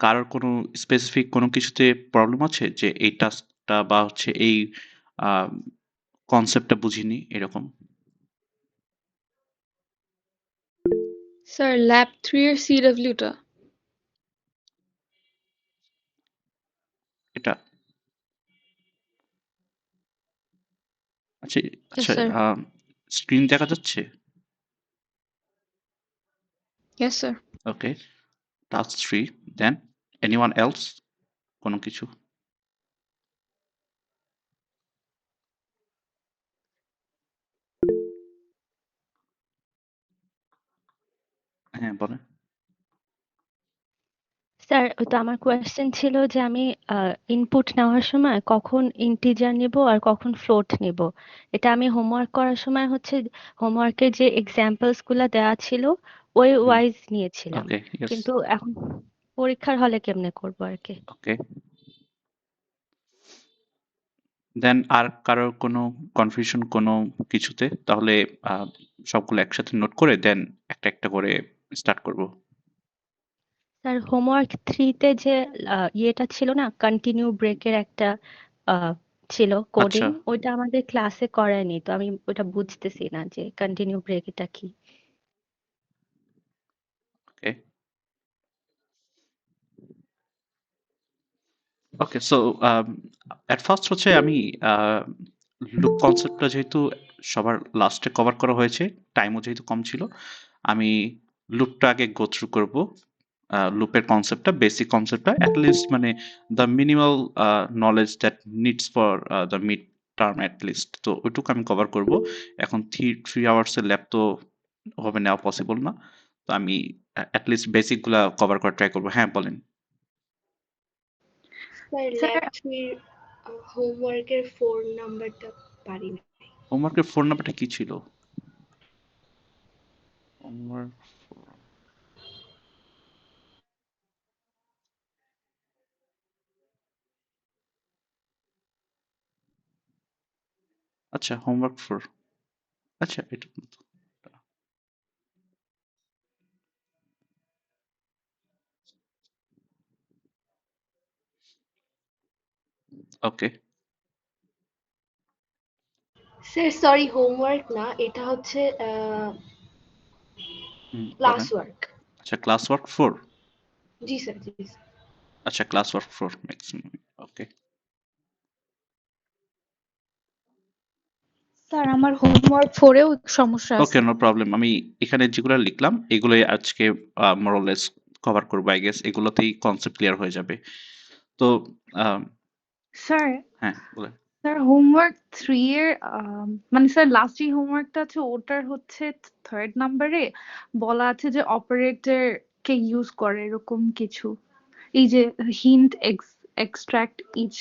কারোর কোনো স্পেসিফিক কোনো কিছুতে প্রবলেম আছে যে এই টাস্কটা বা হচ্ছে এই কনসেপ্টটা বুঝিনি এরকম? স্যার ল্যাব 3 এর সিডব্লিউটা। এটা আচ্ছা ইয়েস আচ্ছা স্যার। স্ক্রিন দেখা যাচ্ছে? Yes sir. Okay, task 3, then anyone else কোনো কিছু? হ্যাঁ, বলেন। স্যার ওটা আমার কোয়েশ্চেন ছিল যে আমি ইনপুট নেওয়ার সময় কখন ইন্টিজার নিব আর কখন ফ্লোট নিব। এটা আমি হোমওয়ার্ক করার সময় হচ্ছে হোমওয়ার্কের যে এক্সাম্পলস গুলা দেওয়া ছিল ওই হুম, ওয়াইজ নিয়েছিলাম, ওকে, ইয়েস, কিন্তু এখন পরীক্ষার হলে কেমনে করবো আর কি। ওকে। দেন আর কারোর কোনো কনফিউশন কোনো কিছুতে? তাহলে আহ, সবগুলো একসাথে নোট করে দেন একটা একটা করে স্টার্ট করব। স্যার হোমওয়ার্ক থ্রিতে যে ইয়েটা ছিল না, কন্টিনিউ ব্রেকের একটা আহ, ছিল আচ্ছা, কোডিং, ওইটা আমাদের ক্লাসে করায়নি, তো আমি ওটা বুঝতেছি না যে কন্টিনিউ ব্রেক এটা কি। ওকে, ওকে। সো এট ফার্স্ট হচ্ছে আমি লুপ কনসেপ্টটা যেহেতু সবার লাস্টে কভার করা হয়েছে, টাইমও যেহেতু কম ছিল, আমি লুপটা আগে গো থ্রু করব। লুপের কনসেপ্টটা, বেসিক কনসেপ্টটা, লিস্ট মানে the minimal knowledge that needs for the mid term list, তো ওইটুকু আমি কভার করব। এখন 3 আওয়ার্সের ল্যাব তো হবে নেওয়া পসিবল না, তো আমি লিস্ট বেসিক গুলা কভার করার ট্রাই করবো। হ্যাঁ, বলেন। স্যার স্যার ল্যাব 3 হোমওয়ার্কের 4 নাম্বারটা পারিনি। হোমওয়ার্কের ফোন নাম্বারটা কি ছিল? হোমওয়ার্ক, আচ্ছা, হোমওয়ার্ক 4, আচ্ছা এটা ওকে। স্যার সরি, হোমওয়ার্ক না, এটা হচ্ছে ক্লাস বলেন। ওয়ার্ক। আচ্ছা, ক্লাস ওয়ার্ক 4। জি স্যার, জি স্যার। আচ্ছা, class work 4 maximum. Okay, sir আমার হোমওয়ার্ক 4-এও সমস্যা ওকে, আছে। No problem. আমি এখানে যেগুলো লিখলাম এগুলোই আজকে মোরলেস কভার করবো, আই গেস এগুলোতেই কনসেপ্ট ক্লিয়ার হয়ে যাবে। তো আহ, স্যার হ্যাঁ, বলেন। স্যার হোমওয়ার্ক 3 এর মানে স্যার লাস্ট যে হোমওয়ার্কটা আছে ওটার হচ্ছে থার্ড নাম্বারে বলা আছে যে অপারেটর কে ইউজ করে এরকম কিছু, এই যে hint extract each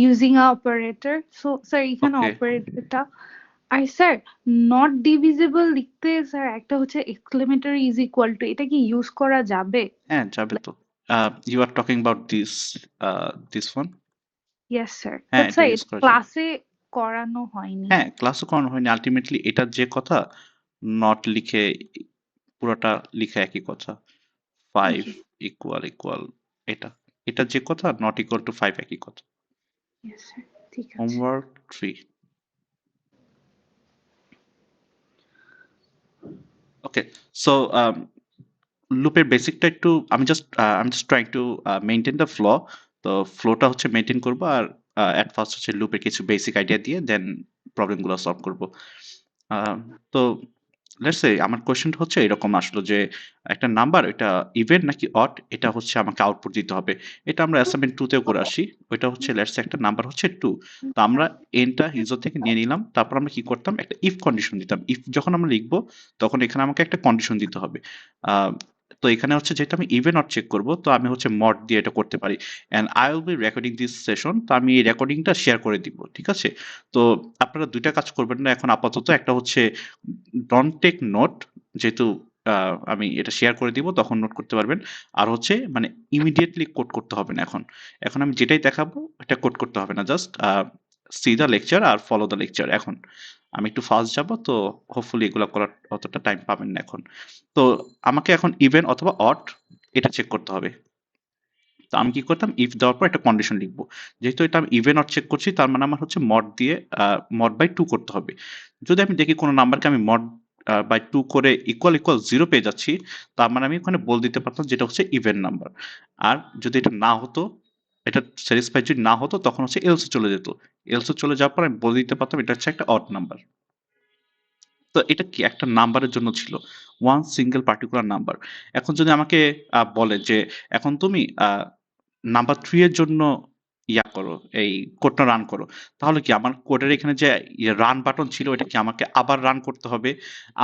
using a operator. So sir এখানে ওকে, অপারেটরটা আর স্যার নট ডিভিজিবল লিখতে স্যার একটা হচ্ছে এক্সক্লেমেটরি ইজ ইকুয়াল টু, এটা কি ইউজ করা যাবে? হ্যাঁ যাবে তো। You are talking about this one. Yes sir, হ্যাঁ, বাট এটা স্যার ইউজ এটা করা যাবে। ক্লাসে করানো হয়নি। হ্যাঁ, ক্লাসও করানো হয়নি। আলটিমেটলি এটা যে কথা, নট লিখে পুরোটা লিখে একই কথা। 5 জি, ইকুয়াল ইকুয়াল, এটা এটা যে কথা, নট ইকুয়াল টু 5 একই কথা। ইয়েস স্যার, ঠিক আছে। হোমওয়ার্ক 3। ওকে, সো লুপের বেসিকটা একটু আমি just trying to maintain the flow. তো ফ্লোটা হচ্ছে মেইনটেইন করব, আর এট ফার্স্ট হচ্ছে লুপের কিছু বেসিক আইডিয়া দিয়ে দেন প্রবলেমগুলো সলভ করব। তো লেটস সে আমার কোয়েশ্চেনটা হচ্ছে এরকম আসলো যে একটা নাম্বার, এটা ইভেন নাকি অড, এটা হচ্ছে আমাকে আউটপুট দিতে হবে। এটা আমরা অ্যাসাইনমেন্ট 2 তেও করে আসি। ওইটা হচ্ছে লেটস সে একটা নাম্বার হচ্ছে 2। তো আমরা এনটা ইউজার থেকে নিয়ে নিলাম, তারপর আমরা কি করতাম, একটা ইফ কন্ডিশন দিতাম। ইফ যখন আমরা লিখবো তখন এখানে আমাকে একটা কন্ডিশন দিতে হবে। আহ, তো এখানে হচ্ছে যেহেতু আমি ইভেন অড চেক করব, তো আমি হচ্ছে মড দিয়ে এটা করতে পারি। And I will be recording this session, তো আমি এই রেকর্ডিংটা শেয়ার করে দিব, ঠিক আছে? তো আপনারা দুইটা কাজ করবেন না এখন আপাতত। একটা হচ্ছে ডন্ট টেক নোট, যেহেতু আমি এটা শেয়ার করে দিব তখন নোট করতে পারবেন। আর হচ্ছে মানে ইমিডিয়েটলি কোড করতে হবে না এখন। এখন আমি যেটাই দেখাবো এটা কোড করতে হবে না, জাস্ট সি দ্য লেকচার আর ফলো দ্য লেকচার। এখন আমি একটু ফাস্ট যাব, তো হোপফুলি এগুলো করার অতটা টাইম পাবেন না এখন। তো আমাকে এখন ইভেন অথবা অড এটা চেক করতে হবে। তো আমি কি করতাম ইফ দেওয়ার পর একটা কন্ডিশন লিখবো, যেহেতু এটা আমি ইভেন অর চেক করছি তার মানে আমার হচ্ছে মড দিয়ে মড বাই 2 করতে হবে। যদি আমি দেখি কোনো নাম্বারকে আমি মড বাই 2 করে ইকুয়াল ইকুয়াল 0 পেয়ে যাচ্ছি, তার মানে আমি ওখানে বলে দিতে পারতাম যেটা হচ্ছে ইভেন নাম্বার। আর যদি এটা না হতো, এটা স্যাটিসফাই যদি না হতো তখন হচ্ছে এলসে চলে যেত। এলসে চলে যাওয়ার পর আমি বলে দিতে পারতাম এটা হচ্ছে একটা অড নাম্বার। তো এটা কি একটা নাম্বারের জন্য ছিল, ওয়ান সিঙ্গেল পার্টিকুলার নাম্বার। এখন যদি আমাকে বলে যে এখন তুমি নাম্বার 3 এর জন্য ইয়া করো, এই কোডটা রান করো, তাহলে কি আমার কোডের এখানে যে রান বাটন ছিল এটা কি আমাকে আবার রান করতে হবে,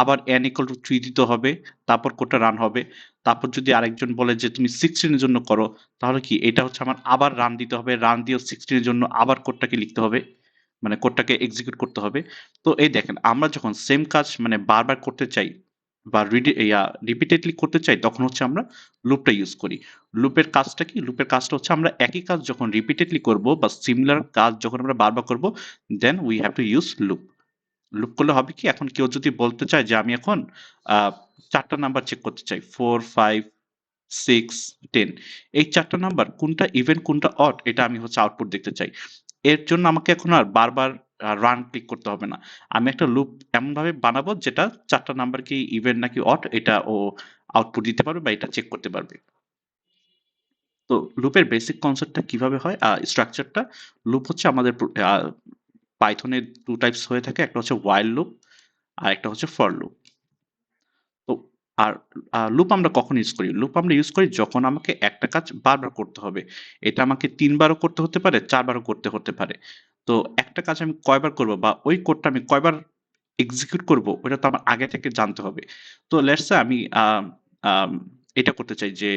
আবার n equal to 3 দিতে হবে, তারপর কোডটা রান হবে। তারপর যদি আরেকজন বলে যে তুমি 16 এর জন্য করো, তাহলে কি এটা হচ্ছে আমার আবার রান দিতে হবে, রান দিয়ে 16 এর জন্য আবার কোডটাকে লিখতে হবে, মানে কোডটাকে এক্সিকিউট করতে হবে। তো এই দেখেন আমরা যখন সেম কাজ মানে বারবার করতে চাই বা রিপিটেডলি করতে চাই তখন হচ্ছে আমরা লুপটা ইউজ করি। লুপের কাজটা কি? লুপের কাজটা হচ্ছে আমরা একই কাজ যখন রিপিটেডলি করব বা সিমিলার কাজ যখন আমরা বারবার করব, then we have to use loop. Loop করলে হবে কি, এখন কেউ যদি বলতে চায় যে আমি এখন 4টা নাম্বার চেক করতে চাই, 4, 5, 6, 10, এই 4টা নাম্বার কোনটা ইভেন কোনটা অড এটা আমি হচ্ছে আউটপুট দেখতে চাই। এর জন্য আমাকে এখন আর বারবার রান ক্লিক করতে হবে না। আমি একটা লুপ এমনভাবে বানাবো যেটা 4টা নাম্বার কি ইভেন নাকি অড এটা ও আউটপুট দিতে পারবে বা এটা চেক করতে পারবে। তো লুপের বেসিক কনসেপ্টটা কিভাবে হয়, স্ট্রাকচারটা, লুপ হচ্ছে আমাদের পাইথনে 2 টাইপস হয়ে থাকে, একটা হচ্ছে while লুপ আর একটা হচ্ছে ফর লুপ। তো আর লুপ আমরা কখন ইউজ করি? লুপ আমরা ইউজ করি যখন আমাকে একটা কাজ বারবার করতে হবে। এটা আমাকে ৩ বারও করতে হতে পারে, ৪ বারও করতে হতে পারে। তো একটা কাজ আমি কয়বার করব বা ওই কোডটা আমি কয়বার এক্সিকিউট করব ওটা তো আমার আগে থেকে জানতে হবে। তো লেটস সে আমি আম এটা করতে চাই যে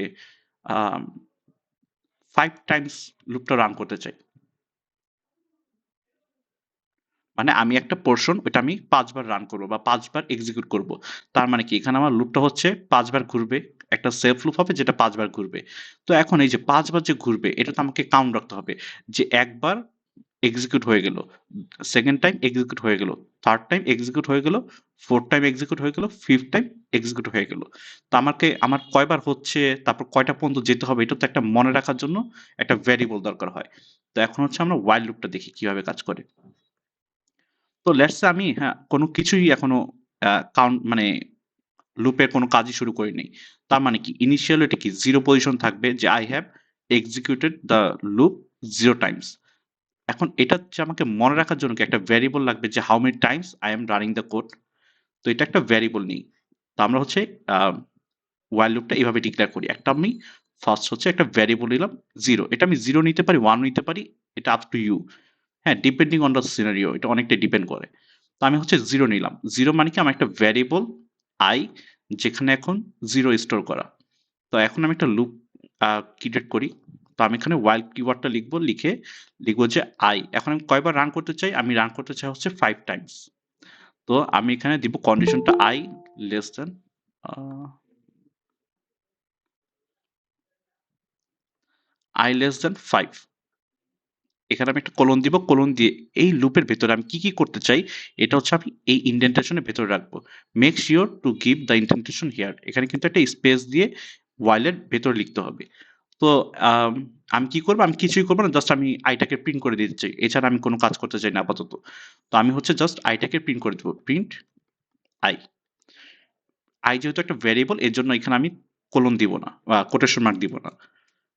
আম 5 টাইমস লুপটা রান করতে চাই। মানে আমি একটা পোরশন ওইটা আমি ৫ বার রান করব বা ৫ বার এক্সিকিউট করব। তার মানে কি এখানে আমার লুপটা হচ্ছে ৫ বার ঘুরবে। একটা সেলফ লুপ হবে যেটা ৫ বার ঘুরবে। তো এখন এই যে ৫ বার যে ঘুরবে এটা তো আমাকে কাউন্ট রাখতে হবে। যে একবার এক্সিকিউট হয়ে গেল, সেকেন্ড টাইম এক্সিকিউট হয়ে গেল, থার্ড টাইম এক্সিকিউট হয়ে গেল, ফোর্থ টাইম এক্সিকিউট হয়ে গেল, ফিফথ টাইম এক্সিকিউট হয়ে গেল। তো আমাকে আমার কয়বার হচ্ছে তারপর কয়টা পর্যন্ত যেতে হবে এটা তো একটা মনে রাখার জন্য একটা ভ্যারিয়েবল দরকার হয়। তো এখন হচ্ছে আমরা while লুপটা দেখি কিভাবে কাজ করে। তো লেটস সে আমি কোনো কিছুই এখনো কাউন্ট মানে লুপের কোনো কাজই শুরু করিনি। তার মানে কি ইনিশিয়াল এটা কি 0 পজিশন থাকবে যে I have executed the loop 0 Times. এখন এটা হচ্ছে আমাকে মনে রাখার জন্য কি একটা ভ্যারিয়েবল লাগবে যে how many times I am running the code। তো এটা একটা ভ্যারিয়েবল নেই। তো আমরা হচ্ছে আ while লুপটা এভাবে ডিক্লেয়ার করি। একটা আমি ফার্স্ট হচ্ছে একটা ভ্যারিয়েবল নিলাম 0, এটা আমি 0 নিতে পারি, 1 নিতে পারি, এটা আপ টু ইউ। হ্যাঁ, ডিপেন্ডিং অন দ্য সিনারিও এটা অনেকটাই ডিপেন্ড করে। তো আমি হচ্ছে 0 নিলাম। 0 মানে কি আমার একটা ভ্যারিয়েবল i যেখানে এখন 0 স্টোর করা। তো এখন আমি একটা লুপ ক্রিয়েট করি। তো আমি এখানে while কিওয়ার্ডটা লিখবো, লিখে লিখবো যে i। এখন আমি কয়বার রান করতে চাই? আমি রান করতে চাই হচ্ছে 5 টাইমস। তো আমি এখানে দিব কন্ডিশনটা i less than a i less than 5। এখানে আমি একটা কোলন দিব। কোলন দিয়ে এই লুপের ভেতরে আমি কি করতে চাই এটা হচ্ছে আমি এই ইনডেন্টেশনের ভেতরে রাখবো। Make sure to give the indentation here. এখানে কিন্তু একটা স্পেস দিয়ে while এর ভেতরে লিখতে হবে। তো আম আমি কি করব? আমি কিছুই করব না। জাস্ট আমি i টাকে প্রিন্ট করে দিতে চাই। এছাড়া আমি কোনো কাজ করতে চাই না আপাতত। তো আমি হচ্ছে জাস্ট i টাকে প্রিন্ট করে দেব। Print i। i যেহেতু একটা ভ্যারিয়েবল এর জন্য এখানে আমি কোলন দিব না বা কোটেশন মার্ক দিব না।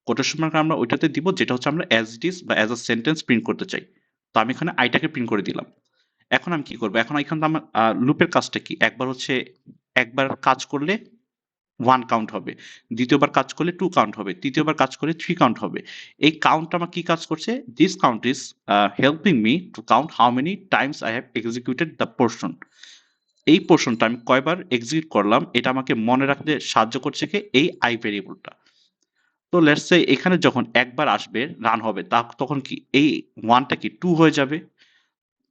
কোটেশন মার্ক আমরা ওইটাতে দিব যেটা হচ্ছে আমরা অ্যাজ ইট ইজ বা অ্যাজ আ সেন্টেন্স প্রিন্ট করতে চাই। তো আমি এখানে i টাকে প্রিন্ট করে দিলাম। এখন আমি কি করব? এখন এখানে তো আমার লুপের কাজটা কি? একবার কাজ করলে 1 কাউন্ট হবে। দ্বিতীয়বার কাজ করলে 2 কাউন্ট হবে। তৃতীয়বার কাজ করলে 3 কাউন্ট হবে। এই কাউন্টটা আমার কি কাজ করছে? This count is helping me to count how many times I have executed the portion। এই পোরশনটা আমি কয়বার এক্সিকিউট করলাম এটা আমাকে মনে রাখতে সাহায্য করছে কে? এই i ভেরিয়েবলটা। তো লেটস সে এখানে যখন একবার আসবে রান হবে তখন কি এই 1 টা কি 2 হয়ে যাবে।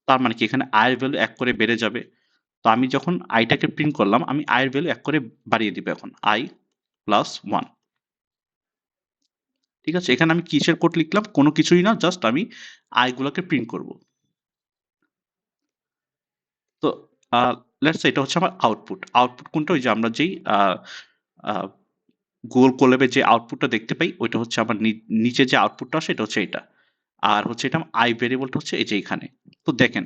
তার মানে কি এখানে i এর ভ্যালু 1 করে বেড়ে যাবে। তো আমি যখন i টাকে প্রিন্ট করলাম আমি i এর ভ্যালু 1 করে বাড়িয়ে দিব এখন i প্লাস 1। ঠিক আছে? এখানে আমি কিসের কোড লিখলাম? কোনো কিছুই না, জাস্ট আমি i গুলাকে প্রিন্ট করব। তো লেটস সে এটা হচ্ছে আমার আউটপুট। আউটপুট কোনটা? ওই যে আমরা যেই আ আ গুগল কোল্যাবে যে আউটপুটটা দেখতে পাই ওইটা হচ্ছে আমার নিচে যে আউটপুটটা আসে এটা হচ্ছে এটা। আর হচ্ছে এটা আই ভেরিয়েবলটা হচ্ছে এই যে এখানে। তো দেখেন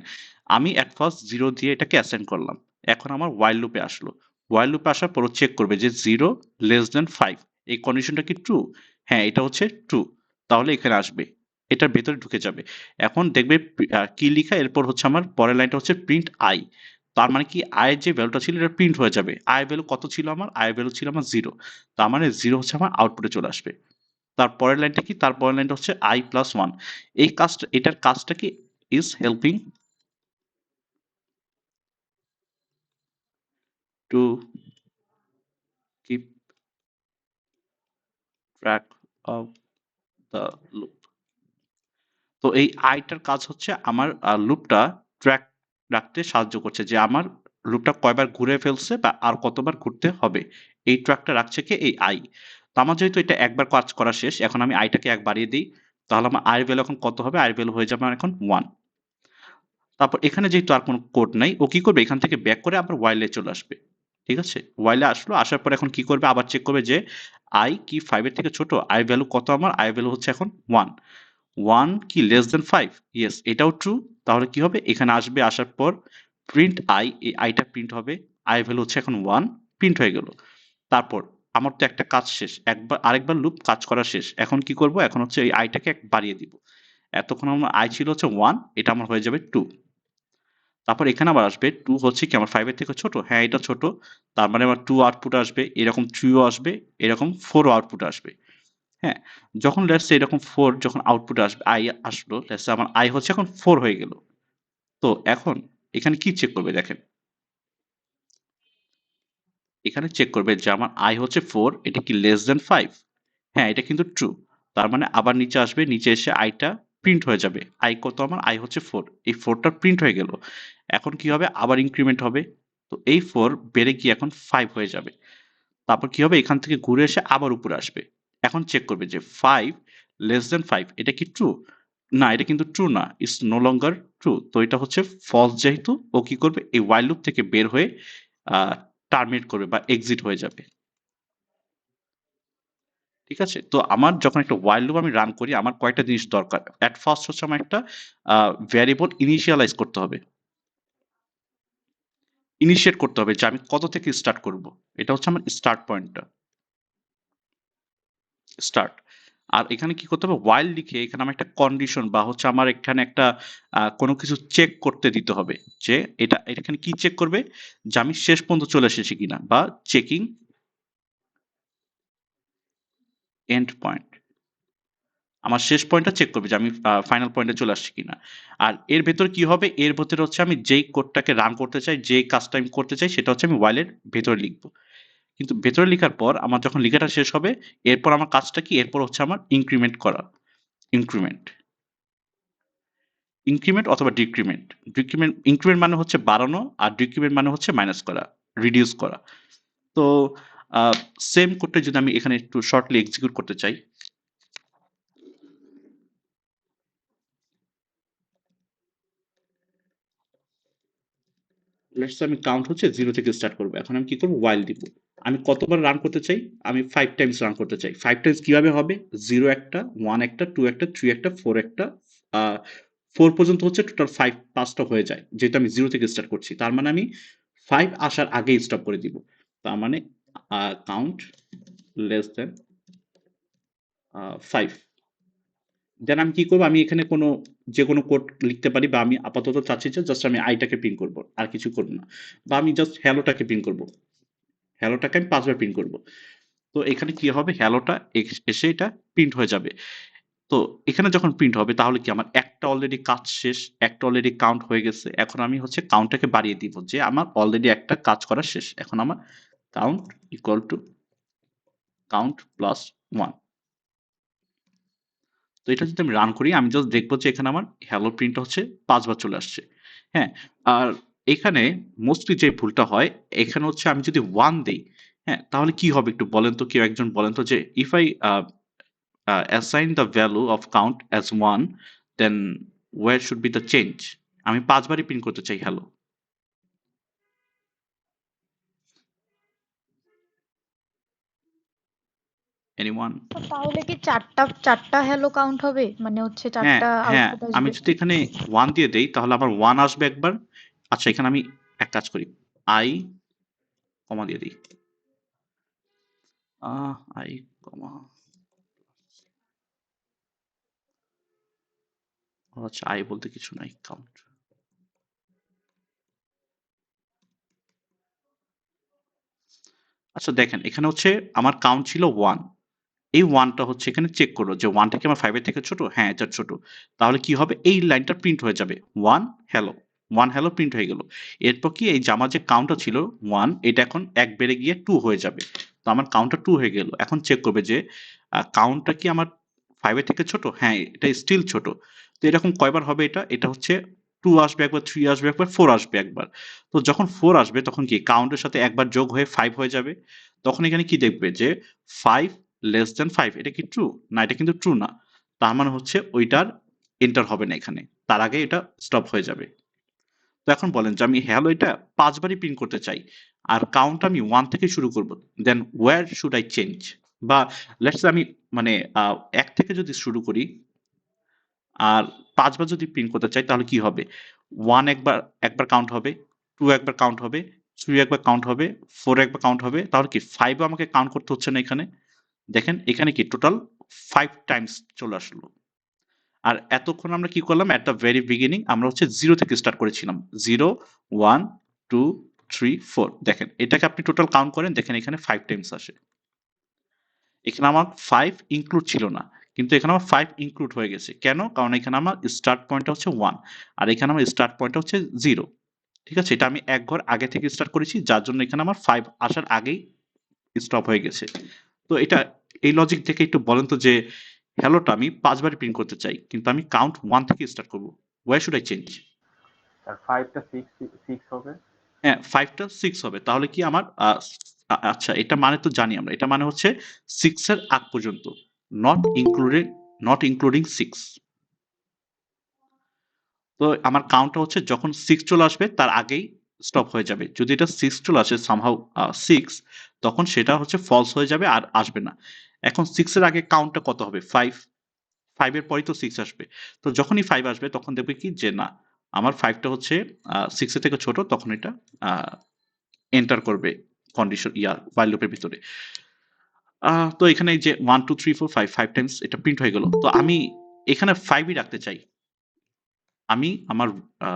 আমি এট ফার্স্ট 0 দিয়ে এটাকে অ্যাসাইন করলাম। এখন আমার while লুপে আসলো। while লুপে আসার পর চেক করবে যে 0 লেস দ্যান 5 এই কন্ডিশনটা কি ট্রু? হ্যাঁ, এটা হচ্ছে ট্রু। তাহলে এখানে আসবে। এটার ভেতরে ঢুকে যাবে। এখন দেখবে কি লিখা এরপর হচ্ছে আমার পরের লাইনটা হচ্ছে প্রিন্ট আই। তার মানে কি আই এর যে ভ্যালুটা ছিল এটা প্রিন্ট হয়ে যাবে। আই ভ্যালু কত ছিল আমার? আই ভ্যালু ছিল আমার 0। তার মানে 0 হচ্ছে আমার আউটপুটে চলে আসবে। তারপরের লাইনটা কি? তারপরের লাইনটা হচ্ছে I প্লাস 1। এই কাজটা এটার কাজটা কি? is helping to keep track of the loop. তো এই আইটার কাজ হচ্ছে আমার লুপটা ট্র্যাক রাখতে সাহায্য করছে যে আমার লুপটা কয়বার ঘুরে ফেলছে বা আর কতবার ঘুরতে হবে। এই ট্র্যাকটা রাখছে কি এই আই। তো আমার যেহেতু এটা একবার কাজ করা শেষ, এখন আমি আইটাকে ১ বাড়িয়ে দিই। তাহলে আমার আই এর ভ্যালু এখন কত হবে? আই এর ভ্যালু হয়ে যাবে আমার এখন 1। তারপর এখানে যেহেতু আর কোনো কোড নাই, ও কি করবে? এখান থেকে ব্যাক করে আবার while এ চলে আসবে। ঠিক আছে? while এ আসলো, আসার পর এখন কি করবে? আবার চেক করবে যে i কি 5 এর থেকে ছোট? i ভ্যালু কত আমার? i ভ্যালু হচ্ছে এখন 1। 1 কি less than 5? ইয়েস, এটাও ট্রু। তাহলে কি হবে? এখানে আসবে, আসার পর প্রিন্ট i, এই i টা প্রিন্ট হবে। i ভ্যালু হচ্ছে এখন 1, প্রিন্ট হয়ে গেল। তারপর আমার তো একটা কাজ শেষ। আরেকবার লুপ কাজ করা শেষ। এখন কি করব? এখন হচ্ছে এই i টাকে ১ বাড়িয়ে দিব। এতক্ষণ আমার i ছিল হচ্ছে 1, এটা আমার হয়ে যাবে 2। তারপর এখানে আবার আসবে 2 হচ্ছে কি আমার 5 এর থেকে ছোট? হ্যাঁ, এটা ছোট। তার মানে আমার 2 আউটপুট আসবে, এরকম 3 ও আসবে, এরকম 4 ও আউটপুট আসবে। হ্যাঁ? যখন লেটস সে এরকম 4 যখন আউটপুট আসবে, i আসলো, লেটস সে আমার i হচ্ছে এখন 4 হয়ে গেল। তো এখন এখানে কি চেক করবে দেখেন। এখানে চেক করবে যে আমার i হচ্ছে 4, এটা কি লেস দ্যান 5? হ্যাঁ, এটা কিন্তু ট্রু। তার মানে আবার নিচে আসবে, নিচে এসে i টা প্রিন্ট হয়ে যাবে। i কত আমার? i হচ্ছে 4। এই 4 টা প্রিন্ট হয়ে গেল। এখন কি হবে? আবার ইনক্রিমেন্ট হবে। তো এই 4 বেড়ে গিয়ে এখন 5 হয়ে যাবে। তারপর কি হবে? এখান থেকে ঘুরে এসে আবার উপরে আসবে। এখন চেক করবে যে 5 লেস দ্যান 5 এটা কি ট্রু? না, এটা কিন্তু ট্রু না। It's no longer true. তো এটা হচ্ছে ফলস, যেহেতু ও কি করবে? এই while লুপ থেকে বের হয়ে আ টার্মিনেট করবে বা এক্সিট হয়ে যাবে। ঠিক আছে? তো আমার যখন একটা while লুপ আমি রান করি, আমার কয়েকটা জিনিস দরকার। এট ফার্স্ট হচ্ছে আমার একটা আ ভ্যারিয়েবল ইনিশিয়ালাইজ করতে হবে। ইনিশিয়েট করতে হবে যে আমি কত থেকে স্টার্ট করব। এটা হচ্ছে আমার স্টার্ট পয়েন্টটা। স্টার্ট। আর এখানে কি করতে হবে? while লিখে এখানে আমি একটা কন্ডিশন বা হচ্ছে আমার এখানে একটা কোনো কিছু চেক করতে দিতে হবে। যে এটা এখানে কি চেক করবে? যে আমি শেষ পর্যন্ত চলে এসেছি কিনা, বা চেকিং এন্ড পয়েন্ট। আমার শেষ পয়েন্টটা চেক করবে যে আমি ফাইনাল পয়েন্টে চলে আসছি কিনা। আর এর ভেতরে কি হবে? এর ভেতরে হচ্ছে আমি যেই কোডটাকে রান করতে চাই, যেই কাজটা আমি করতে চাই, সেটা হচ্ছে আমি while এর ভেতরে লিখব। কিন্তু ভেতরে লিখার পর আমার যখন লিখাটা শেষ হবে, এরপর আমার কাজটা কি? এরপর হচ্ছে আমার ইনক্রিমেন্ট করা। ইনক্রিমেন্ট। ইনক্রিমেন্ট অথবা ডিক্রিমেন্ট। ইনক্রিমেন্ট মানে হচ্ছে বাড়ানো, আর ডিক্রিমেন্ট মানে হচ্ছে মাইনাস করা, রিডিউস করা। তো আ সেম কোডটা যদি আমি এখানে একটু শর্টলি এক্সিকিউট করতে চাই। লেটস সে আমি কাউন্ট হচ্ছে 0 থেকে স্টার্ট করব। এখন আমি কি করব? while দিব। আমি কতবার রান করতে চাই? আমি 5 টাইমস রান করতে চাই। 5 টাইমস কিভাবে হবে? 0 একটা, 1 একটা, 2 একটা, 3 একটা, 4 একটা, আ 4 পর্যন্ত হচ্ছে টোটাল 5 টা হয়ে যায়। যেহেতু আমি 0 থেকে স্টার্ট করছি। তার মানে আমি 5 আসার আগেই স্টপ করে দিব। তার মানে কাউন্ট লেস দ্যান 5। দেন আমি কি করব? আমি এখানে যেকোনো কোড লিখতে পারি, বা আমি আপাতত চাচ্ছি যে জাস্ট আমি আইটাকে প্রিন্ট করব। আর কিছু করব না। বা আমি জাস্ট হ্যালোটাকে প্রিন্ট করব। হ্যালোটাকে আমি ৫ বার প্রিন্ট করব। তো এখানে কি হবে? হ্যালোটা এসে এটা প্রিন্ট হয়ে যাবে। তো এখানে যখন প্রিন্ট হবে তাহলে কি আমার একটা অলরেডি কাজ শেষ, একটা অলরেডি কাউন্ট হয়ে গেছে। এখন আমি হচ্ছে কাউন্টটাকে বাড়িয়ে দিব যে আমার অলরেডি একটা কাজ করা শেষ। এখন আমার count equal to count plus 1। তো এটা যদি আমি রান করি, আমি জাস্ট দেখব যে এখানে আমার হ্যালো প্রিন্ট হচ্ছে ৫ বার চলে আসছে। হ্যাঁ? আর এখানে মোস্টলি যে ভুলটা হয়, এখানে হচ্ছে আমি যদি 1 দেই, হ্যাঁ? তাহলে কি হবে একটু বলেন তো, কেউ একজন বলেন তো, যে if I assign the value of count as 1, then where should be the change? আমি ৫ বারই প্রিন্ট করতে চাই হ্যালো। এনিওয়ান? তাহলে কি চারটা হ্যালো কাউন্ট হবে, মানে হচ্ছে হ্যাঁ, চারটা হ্যাঁ, আউটপুট আমি আসবে? যদি এখানে 1 দিয়ে দেই তাহলে আমার 1 আসবে একবার। আচ্ছা এখানে আমি এক কাজ করি। i কমা দিয়ে দিই। i কমা আচ্ছা i বলতে কিছু নাই কাউন্ট। আচ্ছা দেখেন এখানে হচ্ছে আমার কাউন্ট ছিল 1। এই 1 টা হচ্ছে এখানে চেক করো যে 1 টা কি আমার 5 এর থেকে ছোট? হ্যাঁ, এটা ছোট। তাহলে কি হবে? এই লাইনটা প্রিন্ট হয়ে যাবে। 1 হ্যালো। 1 হ্যালো প্রিন্ট হয়ে গেল। এরপর কি এই যে আমার যে কাউন্টটা ছিল 1 এটা এখন 1 বেড়ে গিয়ে 2 হয়ে যাবে। তো আমার কাউন্টটা 2 হয়ে গেল। এখন চেক করবে যে কাউন্টটা কি আমার 5 এর থেকে ছোট? হ্যাঁ, এটা স্টিল ছোট। তো এরকম কয়বার হবে এটা? এটা হচ্ছে 2 আসবে একবার, 3 আসবে একবার, 4 আসবে একবার। তো যখন 4 আসবে তখন কি কাউন্টের সাথে একবার যোগ হয়ে 5 হয়ে যাবে। তখন এখানে কি দেখবে যে 5 লেস দ্যান 5 এটা কি ট্রু? না এটা কিন্তু ট্রু না। তার মানে হচ্ছে ওইটার এন্টার হবে না এখানে। তার আগে এটা স্টপ হয়ে যাবে। তো এখন বলেন যে আমি হ্যালো এটা 5 বারই প্রিন্ট করতে চাই। আর কাউন্ট আমি 1 থেকে শুরু করব। দেন where should I change? বা লেটস সে আমি মানে 1 থেকে যদি শুরু করি আর 5 বার যদি প্রিন্ট করতে চাই তাহলে কি হবে? 1 একবার কাউন্ট হবে, 2 একবার কাউন্ট হবে, 3 একবার কাউন্ট হবে, 4 একবার কাউন্ট হবে। তাহলে কি 5 ও আমাকে কাউন্ট করতে হচ্ছে না এখানে? দেখেন এখানে কি টোটাল 5 টাইমস চলে আসলো। আর এতক্ষণ আমরা কি করলাম? এট দ্য ভেরি বিগিনিং আমরা হচ্ছে 0 থেকে স্টার্ট করেছিলাম। 0, 1, 2, 3, 4 দেখেন এটাকে আপনি টোটাল কাউন্ট করেন দেখেন এখানে 5 টাইমস আসে। এখানে আমার 5 ইনক্লুড ছিল না। কিন্তু এখানে আমার 5 ইনক্লুড হয়ে গেছে। কেন? কারণ এখানে আমার স্টার্ট পয়েন্টটা হচ্ছে 1 আর এখানে আমার স্টার্ট পয়েন্টটা হচ্ছে 0। ঠিক আছে? এটা আমি এক ঘর আগে থেকে স্টার্ট করেছি যার জন্য এখানে আমার 5 আসার আগেই স্টপ হয়ে গেছে। তো এটা এই লজিক থেকে একটু বলেন তো যে হ্যালোটা আমি 5 বারই প্রিন্ট করতে চাই। কিন্তু আমি কাউন্ট 1 থেকে স্টার্ট করব। Where should I change? আর 5 টা 6 হবে। হ্যাঁ, 5 টা 6 হবে। তাহলে কি আমার আচ্ছা এটা মানে তো জানি আমরা। এটা মানে হচ্ছে 6 এর আগ পর্যন্ত। Not including 6। তো আমার কাউন্টটা হচ্ছে যখন 6 চলে আসবে তার আগেই স্টপ হয়ে যাবে। যদি এটা 6 চলে আসে সামহাউ 6 তখন সেটা হচ্ছে ফলস হয়ে যাবে আর আসবে না। এখন 6 এর আগে কাউন্টটা কত হবে? 5 5 এর পরেই তো 6 আসবে। তো যখনই 5 আসবে তখন দেখবে কি যে না আমার 5 টা হচ্ছে 6 এর থেকে ছোট তখন এটা আ এন্টার করবে কন্ডিশন while লুপ এর ভিতরে। তো এখানে এই যে 1 2 3 4 5 5 টাইমস এটা প্রিন্ট হয়ে গেল। তো আমি এখানে 5 ই রাখতে চাই। আমি আমার আ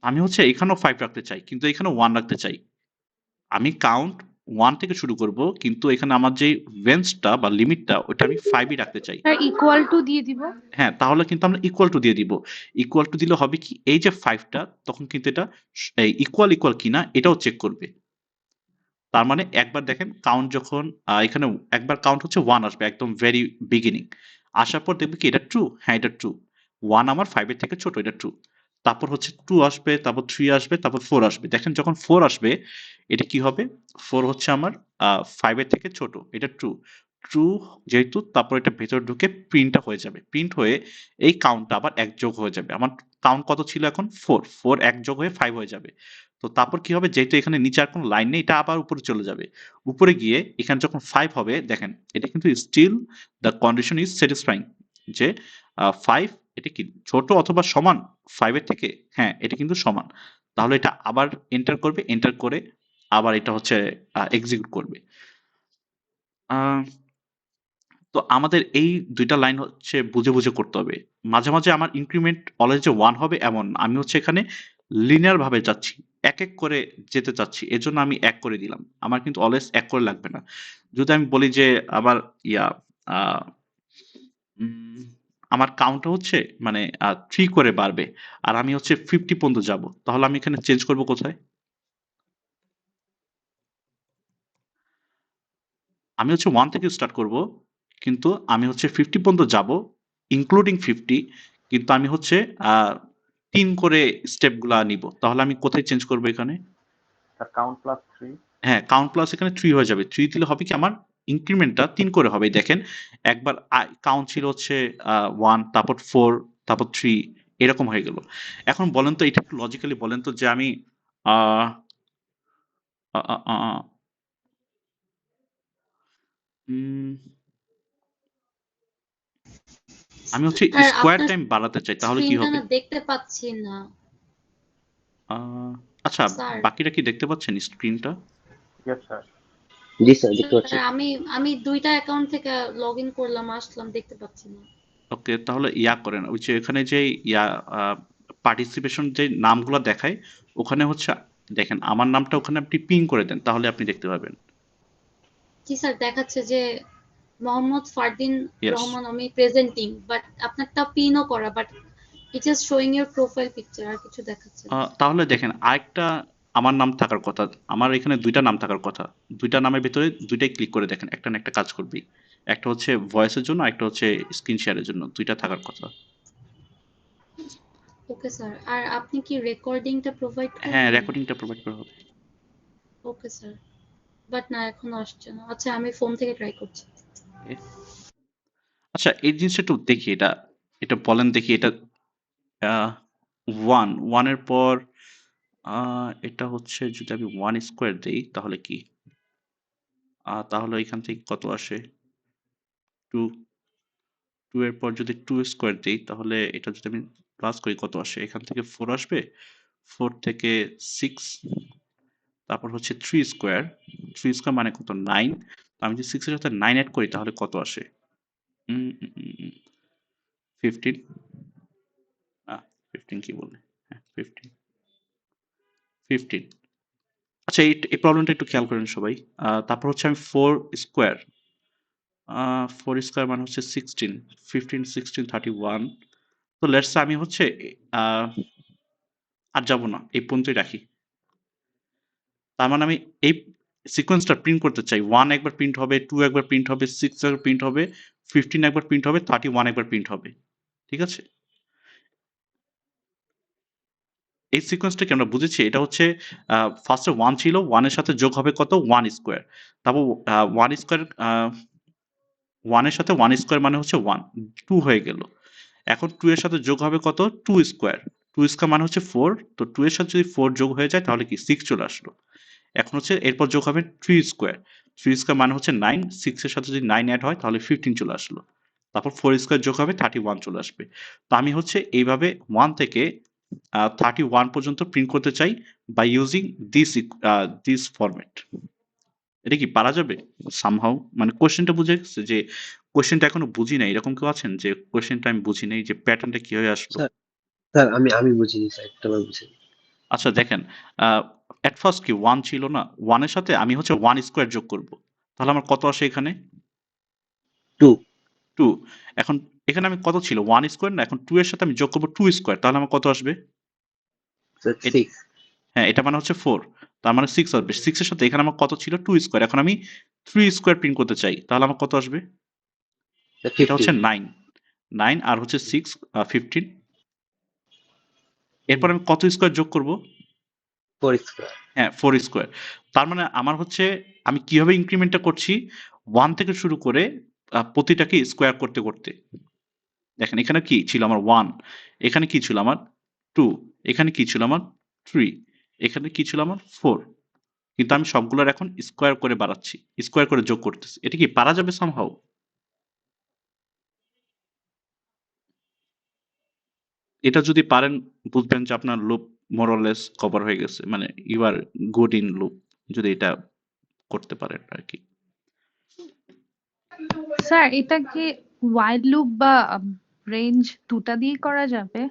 আমি হচ্ছে এখানেও 5 রাখতে চাই। কিন্তু এখানেও 1 রাখতে চাই। আমি কাউন্ট 1 থেকে শুরু করব। কিন্তু এখানে আমার যে রেঞ্জটা বা লিমিটটা ওটা আমি 5 ই রাখতে চাই। আর ইকুয়াল টু দিয়ে দিব। হ্যাঁ, তাহলে কিন্তু আমরা ইকুয়াল টু দিয়ে দিব। ইকুয়াল টু দিলে হবে কি এই যে 5 টা তখন কিন্তু এটা এই ইকুয়াল কিনা এটাও চেক করবে। তার মানে একবার দেখেন কাউন্ট যখন এখানে একবার কাউন্ট হচ্ছে 1 আসবে একদম ভেরি বিগিনিং। আসার পর দেখবে কি এটা ট্রু? হ্যাঁ, এটা ট্রু। 1 আমার 5 এর থেকে ছোট এটা ট্রু। তারপর হচ্ছে 2 আসবে, তারপর 3 আসবে, তারপর 4 আসবে। দেখেন যখন 4 আসবে এটা কি হবে? 4 হচ্ছে আমার 5 এর থেকে ছোট। এটা ট্রু। ট্রু যেহেতু তারপর এটা ভেতরে ঢুকে প্রিন্টটা হয়ে যাবে। প্রিন্ট হয়ে এই কাউন্টটা আবার 1 যোগ হয়ে যাবে। আমার কাউন্ট কত ছিল এখন? 4। 4 1 যোগ হয়ে 5 হয়ে যাবে। তো তারপর কি হবে? যেহেতু এখানে নিচে আর কোনো লাইন নেই এটা আবার উপরে চলে যাবে। উপরে গিয়ে এখানে যখন 5 হবে দেখেন এটা কিন্তু still the condition is satisfying যে 5 এটা কি ছোট অথবা সমান 5 এর থেকে? হ্যাঁ, এটা কিন্তু সমান। তাহলে এটা আবার এন্টার করবে। এন্টার করে আবার এটা হচ্ছে এক্সিকিউট করবে। আ তো আমাদের এই ২ টা লাইন হচ্ছে বুঝে করতে হবে। মাঝে আমার ইনক্রিমেন্ট অলওয়েজ যে 1 হবে এমন না। আমি হচ্ছে এখানে লিনিয়ার ভাবে যাচ্ছি। এক করে যেতে চাচ্ছি। এজন্য আমি ১ করে দিলাম। আমার কিন্তু অলওয়েজ ১ করে লাগবে না। যদি আমি বলি যে আমার ইয়া আ উম আমার কাউন্টটা হচ্ছে মানে ৩ করে বাড়বে। আর আমি হচ্ছে 50 পর্যন্ত যাবো। তাহলে আমি এখানে চেঞ্জ করব কোথায়? আমি হচ্ছে 1 থেকে স্টার্ট করব। কিন্তু আমি হচ্ছে 50 পর্যন্ত যাবো, ইনক্লুডিং 50 কিন্তু আমি হচ্ছে আ ৩ করে স্টেপ গুলা নিবো। তাহলে আমি কোথায় চেঞ্জ করব এখানে? Sir count plus 3। হ্যাঁ, কাউন্ট প্লাস এখানে 3 হয়ে যাবে। 3 দিলে হবে কি আমার ইনক্রিমেন্টটা ৩ করে হবে। দেখেন একবার কাউন্ট ছিল হচ্ছে 1 তারপর 4 তারপর 3 এরকম হয়ে গেল। এখন বলেন তো এটা একটু লজিক্যালি বলেন তো যে আমি আ আ আ আ উম, আমি হচ্ছে স্যার স্কোয়ার আপনার টাইম বাড়াতে চাই, তাহলে কি স্ক্রিনটা হবে? না দেখতে পাচ্ছি না আচ্ছা, স্যার। বাকিরা কি দেখতে পাচ্ছেন স্ক্রিনটা? Yes sir. জি স্যার, দেখতে পাচ্ছি। স্যার আমি দুইটা অ্যাকাউন্ট থেকে লগ ইন করলাম, আসলাম, দেখতে পাচ্ছি না। ওকে, তাহলে ইয়া করেন, ওই যে এখানে যে ইয়া পার্টিসিপেশন যে নামগুলো দেখায়, ওখানে হচ্ছে দেখেন আমার নামটা ওখানে আপনি পিন করে দেন, তাহলে আপনি দেখতে পাবেন। জি স্যার, দেখাচ্ছে যে মোহাম্মদ ফারদিন ইয়েস, রহমান, আমি প্রেজেন্টিং, বাট আপনারটা পিনও করা, but it is showing your profile picture, আর কিছু দেখাচ্ছে না। তাহলে দেখেন আরেকটা আমার নাম থাকার কথা, আমার এখানে দুইটা নাম থাকার কথা, দুইটা নামের ভিতরে দুইটাই ক্লিক করে দেখেন, একটা না একটা কাজ করবেই। একটা হচ্ছে ভয়েসের জন্য, একটা হচ্ছে স্ক্রিন শেয়ারের জন্য, দুইটা থাকার কথা। ওকে স্যার, আর আপনি কি রেকর্ডিংটা প্রোভাইড হ্যাঁ, করবেন? রেকর্ডিংটা প্রোভাইড করা হবে। ওকে স্যার, বাট না, এখনো আসছে না। আচ্ছা, আমি ফোন থেকে ট্রাই করছি। এ, আচ্ছা এই জিনিসটা একটু দেখি, এটা এটা বলেন দেখি, এটা ওয়ানের পর এটা হচ্ছে যদি আমি ওয়ান স্কোয়ার দিই তাহলে কি? তাহলে এখান থেকে কত আসে? টু। টু এর পর যদি টু স্কোয়ার দিই তাহলে এটা যদি আমি প্লাস করি কত আসে? এখান থেকে ফোর আসবে, ফোর থেকে সিক্স, তারপর হচ্ছে থ্রি স্কোয়ার, থ্রি স্কোয়ার মানে কত? নাইন। আমি যদি সিক্স এর সাথে নাইন অ্যাড করি তাহলে কত আসে? 15, 15 কি বলে? হ্যাঁ 15, 15। আচ্ছা এই প্রবলেমটা একটু খেয়াল করেন সবাই। তারপর হচ্ছে আমি ফোর স্কোয়ার, ফোর স্কোয়ার মানে হচ্ছে 16, 15, 16, 31। তো লেটস আমি হচ্ছে আহ, আর যাবো না, এই পর্যন্তই রাখি। তার মানে আমি এই সিকোয়েন্সটা প্রিন্ট করতে চাই, ওয়ান একবার প্রিন্ট হবে, টু একবার প্রিন্ট হবে, সিক্স একবার প্রিন্ট হবে, 15 একবার প্রিন্ট হবে, 31 একবার প্রিন্ট হবে। ঠিক আছে, এই সিকোয়েন্সটা কি আমরা বুঝেছি? এটা হচ্ছে ফার্স্টে ওয়ান ছিল, ওয়ানের সাথে যোগ হবে কত? One square. তারপর ওয়ান স্কোয়ার, ওয়ানের সাথে ওয়ান স্কোয়ার মানে হচ্ছে ওয়ান, টু হয়ে গেল। এখন টু এর সাথে যোগ হবে কত? Two square. টু স্কোয়ার মানে হচ্ছে ফোর, তো টু এর সাথে যদি ফোর যোগ হয়ে যায় তাহলে কি সিক্স চলে আসলো। এখন হচ্ছে এরপর যোগ হবে থ্রি স্কোয়ার, থ্রি স্কোয়ার মানে হচ্ছে নাইন, সিক্স এর সাথে যদি নাইন অ্যাড হয় তাহলে 15 চলে আসলো। তারপর ফোর স্কোয়ার যোগ হবে 31 চলে আসবে। তো আমি হচ্ছে এইভাবে ওয়ান থেকে 31 পর্যন্ত প্রিন্ট করতে চাই বাই ইউজিং দিস ফরম্যাট। এটা কি পারা যাবে সামহাউ? মানে কোশ্চেনটা বুঝে গেছে যে কোশ্চেনটা এখনো বুঝি নাই, এরকম কেউ আছেন যে কোশ্চেনটা আমি বুঝি নাই, যে প্যাটার্নটা কিভাবে আসলো? স্যার, স্যার আমি বুঝিনি স্যার, একটা বার বুঝিনি। আচ্ছা দেখেন, এট ফার্স্ট কি ওয়ান ছিল না, ওয়ানের সাথে আমি হচ্ছে ওয়ান স্কোয়ার যোগ করব, তাহলে আমার কত আসে এখানে? টু। টু। এখন এখানে আমি কত ছিল? ওয়ান স্কোয়ার না, এখন টু এর সাথে আমি যোগ করবো টু স্কোয়ার, তাহলে আমার কত আসবে? স্যার এট- সিক্স। হ্যাঁ, এটা মানে হচ্ছে ফোর, তার মানে সিক্স আসবে। সিক্স এর সাথে এখানে আমার কত ছিল? টু স্কোয়ার, এখন আমি থ্রি স্কোয়ার প্রিন্ট করতে চাই, তাহলে আমার কত আসবে? স্যার এটা হচ্ছে 15। নাইন, নাইন আর হচ্ছে সিক্স, 15। এরপর আমি কত স্কোয়ার যোগ করব? Four square. হ্যাঁ, ফোর স্কোয়ার। তার মানে আমার হচ্ছে আমি কিভাবে ইনক্রিমেন্টটা করছি? ওয়ান থেকে শুরু করে প্রতিটাকে স্কোয়ার করতে করতে। দেখেন এখানে কি ছিল আমার? ওয়ান। এখানে কি ছিল আমার? টু। এখানে কি ছিল আমার? থ্রি। এখানে কি ছিল আমার? ফোর। কিন্তু আমি সবগুলোর এখন স্কোয়ার করে বাড়াচ্ছি, স্কোয়ার করে যোগ করতেছি। এটা কি পারা যাবে সামহাউ? এটা যদি পারেন বুঝবেন যে আপনার লুপ মোরলেস কভার হয়ে গেছে, মানে you are good in loop, যদি এটা করতে পারেন আর কি। স্যার এটা কি ওয়াইল লুপ বা রেঞ্জ দুটা দিয়ে করা যাবে?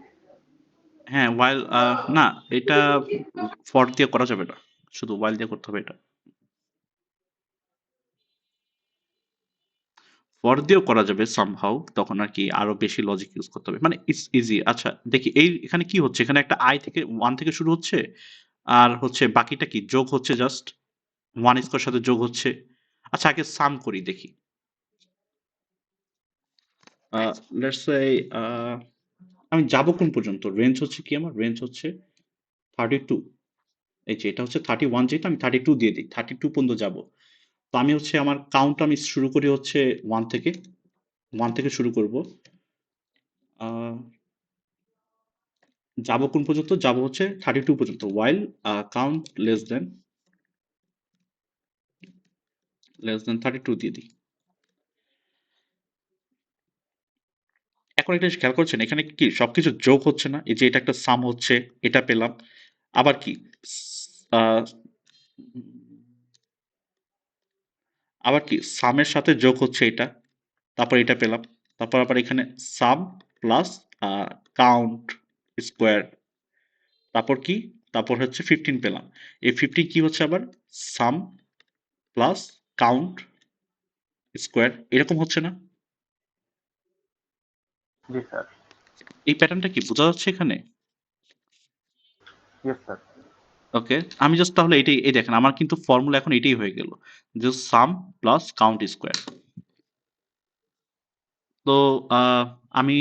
হ্যাঁ, while না, এটা ফর দিয়ে করা যাবে না, শুধু while দিয়ে করতে হবে এটা। ফর দিয়েও করা যাবে সামহাউ, তখন আর কি আরো বেশি লজিক ইউজ করতে হবে, মানে ইটস ইজি। আচ্ছা দেখি এই এখানে কি হচ্ছে, এখানে একটা আই থেকে ওয়ান থেকে শুরু হচ্ছে, আর হচ্ছে বাকিটা কি যোগ হচ্ছে, জাস্ট ওয়ান স্কোয়ার সাথে যোগ হচ্ছে। আচ্ছা আগে সাম করি দেখি। লেটস সে আমি যাব কোন পর্যন্ত? রেঞ্জ হচ্ছে কি আমার? রেঞ্জ হচ্ছে 32। এই যে এটা হচ্ছে 31, যেটা আমি 32 দিয়ে দিই, 32 পর্যন্ত যাব। তো আমি হচ্ছে আমার কাউন্ট আমি শুরু করি হচ্ছে ওয়ান থেকে, ওয়ান থেকে শুরু করব। যাব কোন পর্যন্ত? যাব হচ্ছে 32 পর্যন্ত, ওয়াইল কাউন্ট লেস দেন 32 দিয়ে দিই। এখন একটা জিনিস খেয়াল করছেন এখানে কি সবকিছু যোগ হচ্ছে না? এই যে এটা একটা সাম হচ্ছে, এটা পেলাম। আবার কি আহ, আবার কি সামের সাথে যোগ হচ্ছে এটা, তারপর এটা পেলাম, তারপর আবার এখানে সাম প্লাস কাউন্ট স্কোয়ার, তারপর কি, তারপর হচ্ছে 15 পেলাম। এই 15 কি হচ্ছে আবার সাম প্লাস কাউন্ট স্কোয়ার, এরকম হচ্ছে না? জি স্যার। এই প্যাটার্নটা কি বোঝা যাচ্ছে এখানে? Yes sir. ওকে, আমি জাস্ট তাহলে এটাই, এই দেখেন আমার কিন্তু ফর্মুলা এখন এটাই হয়ে গেল, যে সাম প্লাস কাউন্ট স্কোয়ার। তো আমি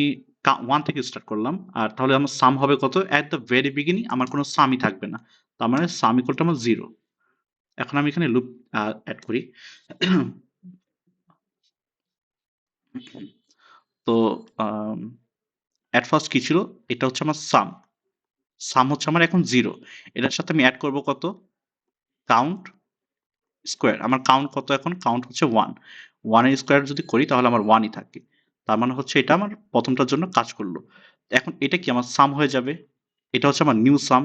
1 থেকে স্টার্ট করলাম, আর তাহলে আমার সাম হবে কত? অ্যাট দ্য ভেরি বিগিনিং আমার কোনো সামই থাকবে না, তার মানে সাম ইকুয়াল টু আমার 0। এখন আমি এখানে লুপ অ্যাড করি। তো অ্যাট ফার্স্ট কি ছিল? এটা হচ্ছে আমার সাম, সাম হচ্ছে আমার এখন 0, এটার সাথে আমি অ্যাড করব কত? Count square. আমার কাউন্ট কত এখন? কাউন্ট হচ্ছে 1, 1 এর স্কোয়ার যদি করি তাহলে আমার 1ই থাকে, তার মানে হচ্ছে এটা আমার প্রথমটার জন্য কাজ করলো। এখন এটা কি আমার সাম হয়ে যাবে, এটা হচ্ছে আমার নিউ সাম।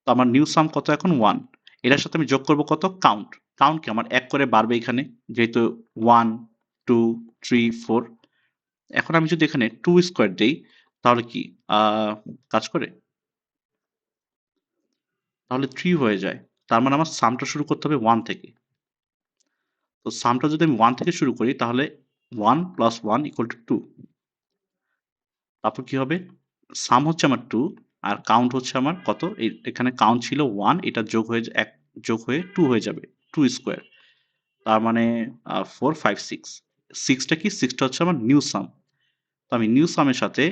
তো আমার নিউ সাম কত এখন? 1। এটার সাথে আমি যোগ করব কত? কাউন্ট। কাউন্ট কি আমার 1 করে বাড়বে এখানে, যেহেতু 1 2 3 4। এখন আমি যদি এখানে 2 স্কোয়ার দেই তাহলে কি কাজ করে? তাহলে 3 হয়ে যায়, তার মানে আমার সামটা শুরু করতে হবে 1 থেকে। তো সামটা যদি আমি 1 থেকে শুরু করি তাহলে 1 প্লাস 1 ইকুয়াল টু 2। তারপর কি হবে? সাম হচ্ছে আমার 2, আর কাউন্ট হচ্ছে আমার কত? এখানে কাউন্ট ছিল 1, এটা যোগ হয়ে 1 যোগ হয়ে 2 হয়ে যাবে, 2 স্কোয়ার। তার মানে 4 5 6। 6টা কি? 6টা হচ্ছে আমার নিউ সাম। তো আমি নিউ সামের সাথে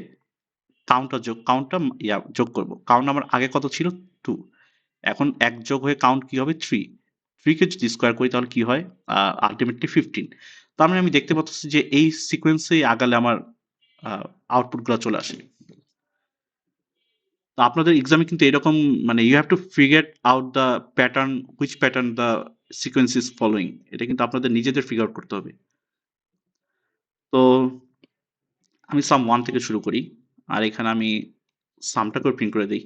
কাউন্টটা যোগ করব। কাউন্ট আমার আগে কত ছিল? 2। এখন 1 যোগ হয়ে কাউন্ট কি হবে? 3। 3 কে যদি স্কোয়ার করি তাহলে কি হয়? আল্টিমেটলি 15। তার মানে আমি দেখতে পাচ্ছি যে এই সিকোয়েন্সে আগালে আমার আউটপুট গুলো চলে আসে। তো আপনাদের এক্সামে কিন্তু এরকম, মানে you have to figure out the pattern, which pattern the sequence is following. এটা কিন্তু আপনাদের নিজেদের ফিগার আউট করতে হবে। তো আমি সাম 1 থেকে শুরু করি, আর এখানে আমি সামটাকে প্রিন্ট করে দিই।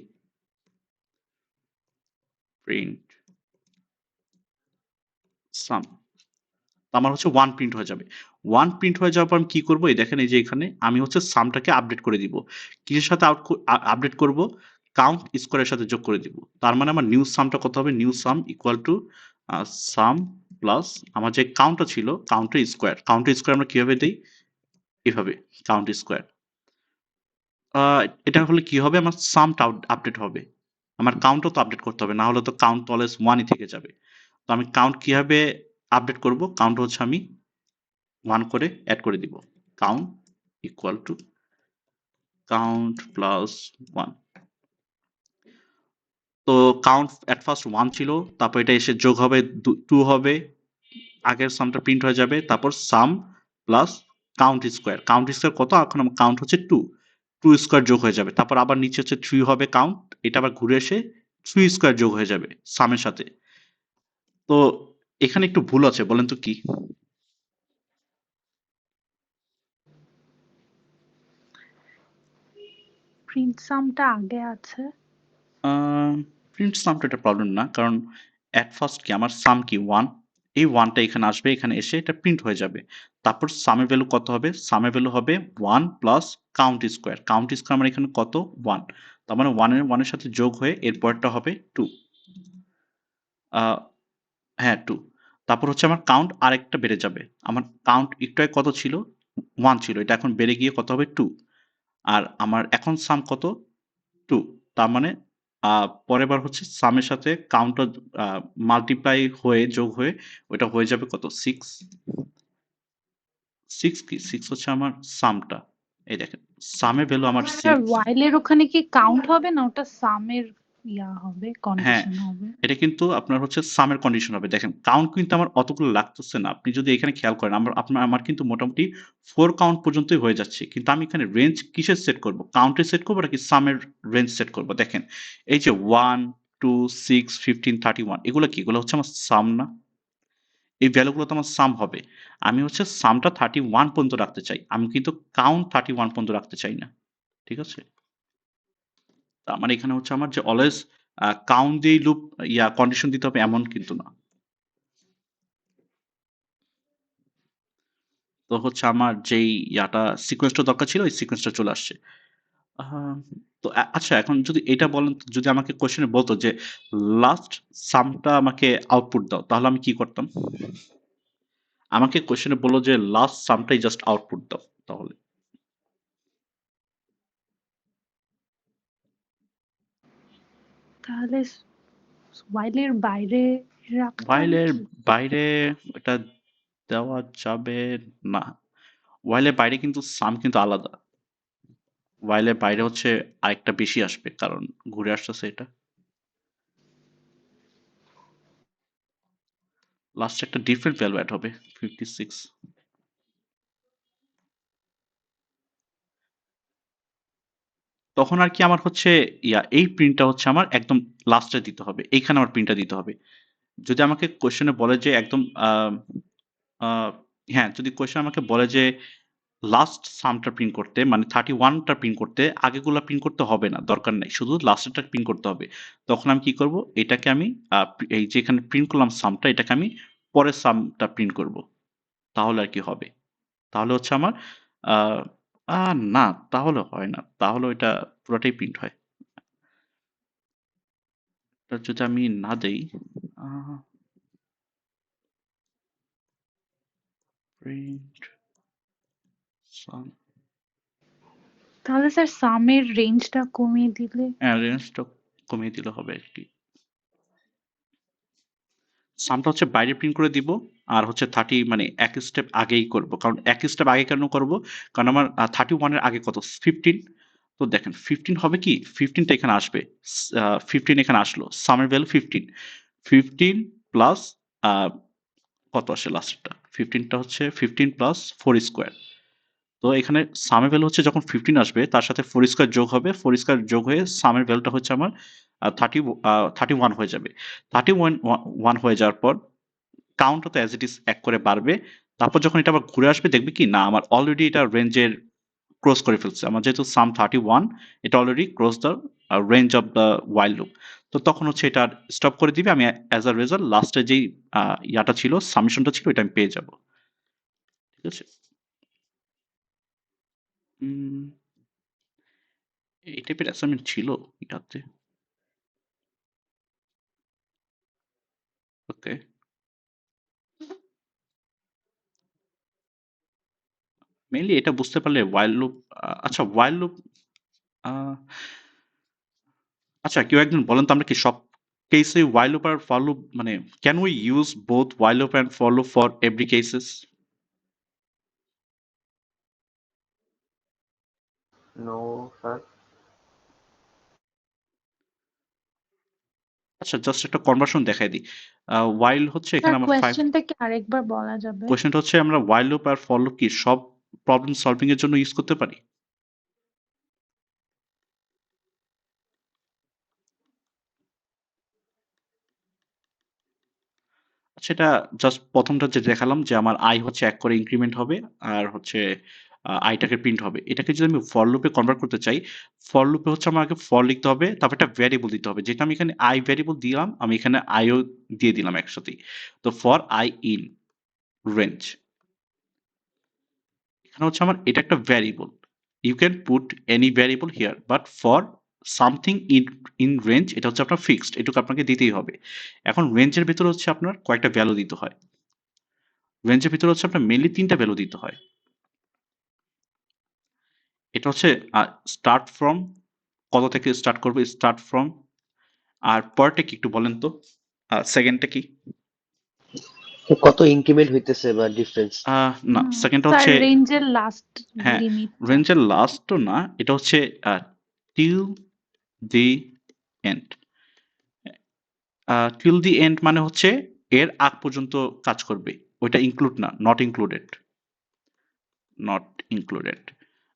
প্রিন্ট সাম, আমার হচ্ছে 1 প্রিন্ট হয়ে যাবে। 1 প্রিন্ট হয়ে যাওয়ার পর আমি কি করব? এই দেখেন, এই যে এখানে আমি হচ্ছে সামটাকে আপডেট করে দিব। কিসের সাথে আপডেট করব? কাউন্ট স্কোয়ারের সাথে যোগ করে দিব। তার মানে আমার নিউ সামটা কত হবে? New some equal to some plus আমার যে কাউন্টটা ছিল কাউন্টের স্কোয়ার। কাউন্টের স্কোয়ার আমরা কিভাবে দেই? এভাবে, কাউন্ট স্কোয়ার। এটা হলে কি হবে? আমার সামটা আপডেট হবে, আমার কাউন্টও তো আপডেট করতে হবে, না হলে তো কাউন্ট অলওয়েজ 1ই থেকে যাবে। তো আমি কাউন্ট কিভাবে আপডেট করব? কাউন্ট হচ্ছে আমি 1 করে অ্যাড করে দিব। Count equal to count plus 1। তো কাউন্ট এট ফার্স্ট 1 ছিল, তারপর এটা এসে যোগ হবে 2 হবে, আগের সামটা প্রিন্ট হয়ে যাবে, তারপর সাম plus count square. Count square কত? এখন আমার কাউন্ট হচ্ছে 2, 2 স্কোয়ার যোগ হয়ে যাবে, তারপর আবার নিচে হচ্ছে 3 হবে কাউন্ট, এটা আবার ঘুরে এসে 3 স্কোয়ার যোগ হয়ে যাবে সামের সাথে। তো এখানে একটু ভুল আছে, বলেন তো কি? প্রিন্ট সামটা আগে আছে। প্রিন্ট সামটা একটা প্রবলেম না, কারণ অ্যাট ফার্স্ট কি আমার সাম কি 1, এই 1টা এখানে আসবে, এখানে এসে এটা প্রিন্ট হয়ে যাবে। তারপর সামের ভ্যালু কত হবে? সামের ভ্যালু হবে 1 plus count square. Count square আমার এখানে কত? 1। তার মানে 1 এর সাথে যোগ হয়ে এর পরেরটা হবে 2। হ্যাঁ 2। তারপর হচ্ছে আমার কাউন্ট আরেকটা বেড়ে যাবে। আমার কাউন্ট একটু আগে কত ছিল? 1 ছিল, এটা এখন বেড়ে গিয়ে কত হবে? 2। আর আমার এখন সাম কত? 2। তার মানে পরের বার হচ্ছে সামের সাথে কাউন্টটা মাল্টিপ্লাই হয়ে যোগ হয়ে ওইটা হয়ে যাবে কত? 6। 6 কি? 6 হচ্ছে আমার সামটা। এই দেখেন, সামের ভ্যালু আমার 6। while এর ওখানে কি কাউন্ট হবে না, ওটা সামের হবে, হ্যাঁ, কন্ডিশন হবে? এটা কিন্তু আপনার হচ্ছে সামের কন্ডিশন হবে। দেখেন কাউন্ট কিন্তু আমার অতগুলো লাগতেছে না। আপনি যদি এখানে খেয়াল করেন, আমার কিন্তু মোটামুটি 4 কাউন্ট পর্যন্তই হয়ে যাচ্ছে। কিন্তু আমি এখানে রেঞ্জ কিসের সেট করব? কাউন্টের সেট করব নাকি সামের রেঞ্জ সেট করব? দেখেন, এই যে 1 2 6 15 31 এগুলো কি? এগুলো হচ্ছে আমার সাম না? এই ভ্যালুগুলো তো আমার সাম হবে। আমি হচ্ছে সামটা 31 পর্যন্ত রাখতে চাই। আমি কিন্তু কাউন্ট 31 পর্যন্ত রাখতে চাই না। ঠিক আছে? তার মানে এখানে হচ্ছে আমার যে অলওয়েজ কাউন্ট দিয়েই লুপ কন্ডিশন দিতে হবে এমন কিন্তু না। তো হচ্ছে আমার যেই সিকোয়েন্সটা দরকার ছিল ওই সিকোয়েন্সটা চলে আসছে। আহ, তো আচ্ছা, এখন যদি এটা বলেন, যদি আমাকে কোশ্চেনে বলতো যে লাস্ট সামটা আমাকে আউটপুট দাও, তাহলে আমি কি করতাম? আমাকে কোশ্চেনে বললো যে লাস্ট সামটাই জাস্ট আউটপুট দাও, তাহলে তাহলে while-এর বাইরে রাখতে হবে while-এর কি? বাইরে এটা দেওয়া যাবে না। while-এর বাইরে কিন্তু সাম কিন্তু আলাদা। while-এর বাইরে হচ্ছে আরেকটা বেশি আসবে, কারণ ঘুরে আসতেছে এটা। লাস্ট একটা ডিফারেন্ট ভ্যালু অ্যাড হবে 56। তখন আর কি আমার হচ্ছে এই প্রিন্টটা হচ্ছে আমার একদম লাস্টে দিতে হবে, এইখানে আমার প্রিন্টটা দিতে হবে। যদি আমাকে কোশ্চেনে বলে যে একদম আহ, হ্যাঁ, যদি কোশ্চেন আমাকে বলে যে লাস্ট সামটা প্রিন্ট করতে, মানে 31টা প্রিন্ট করতে, আগেগুলা প্রিন্ট করতে হবে না, দরকার নাই, শুধু লাস্টেরটা প্রিন্ট করতে হবে। তখন আমি কি করব, এটাকে আমি এই যে এখানে প্রিন্ট করলাম সামটা, এটাকে আমি পরের সামটা প্রিন্ট করব, তাহলে আর কি হবে। তাহলে হচ্ছে আমার আহ না, তাহলে হয় না, তাহলে এটা পুরোটাই প্রিন্ট হয়। এটা যদি আমি না দেই প্রিন্ট সাম, তাহলে স্যার সামের রেঞ্জটা কমিয়ে দিলে রেঞ্জটা কমিয়ে দিলে হবে আর কি। সামটা হচ্ছে বাইরে প্রিন্ট করে দিব, আর হচ্ছে 30 মানে এক স্টেপ আগেই করব। কারণ এক স্টেপ আগে কেন করব, কারণ আমার 31 এর আগে কত 15। তো দেখেন 15 হবে কি, 15টা এখানে আসবে, 15 এখানে আসলো, সামের ভ্যালু 15, 15 প্লাস কত আসে লাস্টটা, 15টা হচ্ছে 15 প্লাস 4 স্কোয়ার। তো এখানে সামের ভ্যালু হচ্ছে যখন 15 আসবে তার সাথে 4 স্কোয়ার যোগ হবে, 4 স্কোয়ার যোগ হয়ে সামের ভ্যালুটা হচ্ছে আমার 31 হয়ে যাবে। 31 হয়ে যাওয়ার পর কাউন্ট তো অ্যাজ ইট ইজ এক করে বাড়বে। তারপর যখন এটা আবার ঘুরে আসবে দেখবে কি, না আমার অলরেডি এটা রেঞ্জের ক্রস করে ফেলছে। আমার যেহেতু সাম 31, এটা already cross the range of the while loop. তো তখন হচ্ছে এটা স্টপ করে দিবে, আমি অ্যাজ আ রেজাল্ট লাস্টে যেই ইয়াটা ছিল, সামিশনটা ছিল, এটা আমি পেয়ে যাব। ঠিক আছে? এই টাইপের অ্যাসাইনমেন্ট ছিল ইয়াতে। ওকে, মেইনলি এটা বুঝতে পারলে ওয়াইল লুপ। আচ্ছা, ওয়াইল লুপ, আচ্ছা কেউ একজন বলেন তো, আমরা কি সব কেসে while loop আর for loop, মানে can we use both while loop and for loop for every cases? No sir. আচ্ছা, জাস্ট একটা কনভার্সন দেখাই দিই। while হচ্ছে স্যার এখানে আমার 5, কোয়েশ্চেনটা কি আরেকবার বলা যাবে? কোশ্চেনটা হচ্ছে আমরা while loop আর for loop কি সব প্রবলেম সলভিং এর জন্য ইউজ করতে পারি? আচ্ছা, এটা জাস্ট প্রথমটা যে দেখালাম যে আমার আই হচ্ছে এক করে ইনক্রিমেন্ট হবে, আর হচ্ছে আইটাকে প্রিন্ট হবে। এটাকে যদি আমি ফর লুপে কনভার্ট করতে চাই, ফর লুপে হচ্ছে আমাকে ফর লিখতে হবে, তারপর একটা ভ্যারিয়েবল দিতে হবে, যেটা আমি এখানে আই ভ্যারিয়েবল দিলাম, আমি এখানে আইও দিয়ে দিলাম একসাথেই। তো ফর আই ইন রেঞ্জ, এখানে হচ্ছে আমার এটা একটা variable. You can put any variable here, but for something in range এটা হচ্ছে আপনার ফিক্সড, এটুকু আপনাকে দিতেই হবে। এখন রেঞ্জের ভিতরে হচ্ছে আপনার কয়েকটা ভ্যালু দিতে হয়। রেঞ্জের ভিতরে হচ্ছে আপনার মেইনলি 3টা ভ্যালু দিতে হয়। এটা হচ্ছে স্টার্ট ফ্রম, কত থেকে স্টার্ট করবে, স্টার্ট ফ্রম। আর পরটা কি একটু বলেন তো, সেকেন্ডটা কি? তো কত ইনক্রিমেন্ট হইতেছে বা ডিফারেন্স? না, সেকেন্ডটা স্যার হচ্ছে, রেঞ্জের লাস্ট হ্যাঁ, লিমিট। রেঞ্জের লাস্টও না, এটা হচ্ছে till the end. Till the end মানে হচ্ছে এর আগ পর্যন্ত কাজ করবে, ওইটা ইনক্লুড না, নট ইনক্লুডেড, নট ইনক্লুডেড।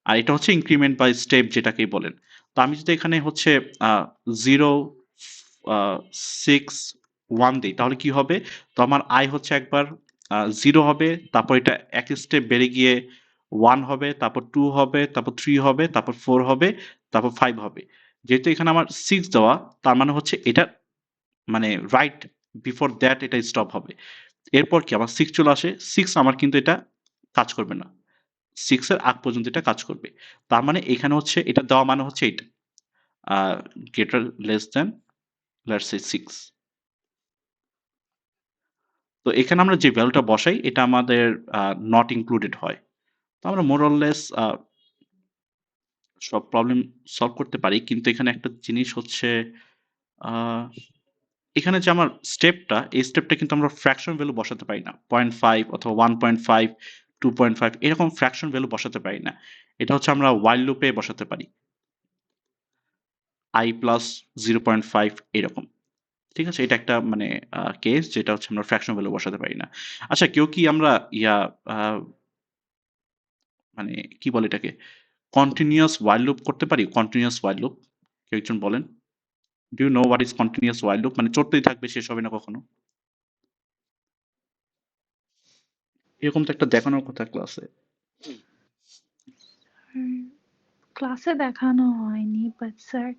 আর এটা হচ্ছে ইনক্রিমেন্ট বাই স্টেপ যেটাকেই বলেন। তো আমি যদি এখানে হচ্ছে 0 6 1 দিই, তাহলে কি হবে, তো আমার আই হচ্ছে একবার 0 হবে, তারপর এটা এক স্টেপ বেড়ে গিয়ে 1 হবে, তারপর 2 হবে, তারপর 3 হবে, তারপর 4 হবে, তারপর 5 হবে। যেহেতু এখানে আমার 6 দেওয়া, তার মানে হচ্ছে এটা মানে রাইট বিফোর দ্যাট এটা স্টপ হবে। এরপর কি আমার 6 চলে আসে, 6 আমার কিন্তু এটা কাজ করবে না। 6 এর আগ পর্যন্ত এটা কাজ করবে। তার মানে এখানে হচ্ছে এটা দেওয়া মানে হচ্ছে এটা greater less than let's say 6। তো এখানে আমরা যে ভ্যালুটা বসাই এটা আমাদের নট ইনক্লুডেড হয়। তো আমরা মোর অর লেস সব প্রবলেম সলভ করতে পারি, কিন্তু এখানে একটা জিনিস হচ্ছে আহ, এখানে যে আমার স্টেপটা, এই স্টেপটা কিন্তু আমরা ফ্র্যাকশন ভ্যালু বসাতে পারি না। 0.5 অথবা 1.5, 2.5 এরকম ফ্র্যাকশন ভ্যালু বসাতে পারি না। এটা হচ্ছে আমরা while লুপে বসাতে পারি i প্লাস 0.5 এরকম। ঠিক আছে, এটা একটা মানে কেস যেটা হচ্ছে আমরা ফ্র্যাকশন ভ্যালু বসাতে পারি না। আচ্ছা, কেউ কি আমরা আহ, মানে কি বলে এটাকে কন্টিনিউয়াস while লুপ করতে পারি? কন্টিনিউয়াস while লুপ কেউ একজন বলেন। Do you know what is continuous while loop? মানে চলতেই থাকবে, শেষ হবে না কখনো। এরকম তো একটা দেখানোর কথা ক্লাসে। ক্লাসে দেখানো হয়নি, বাট স্যার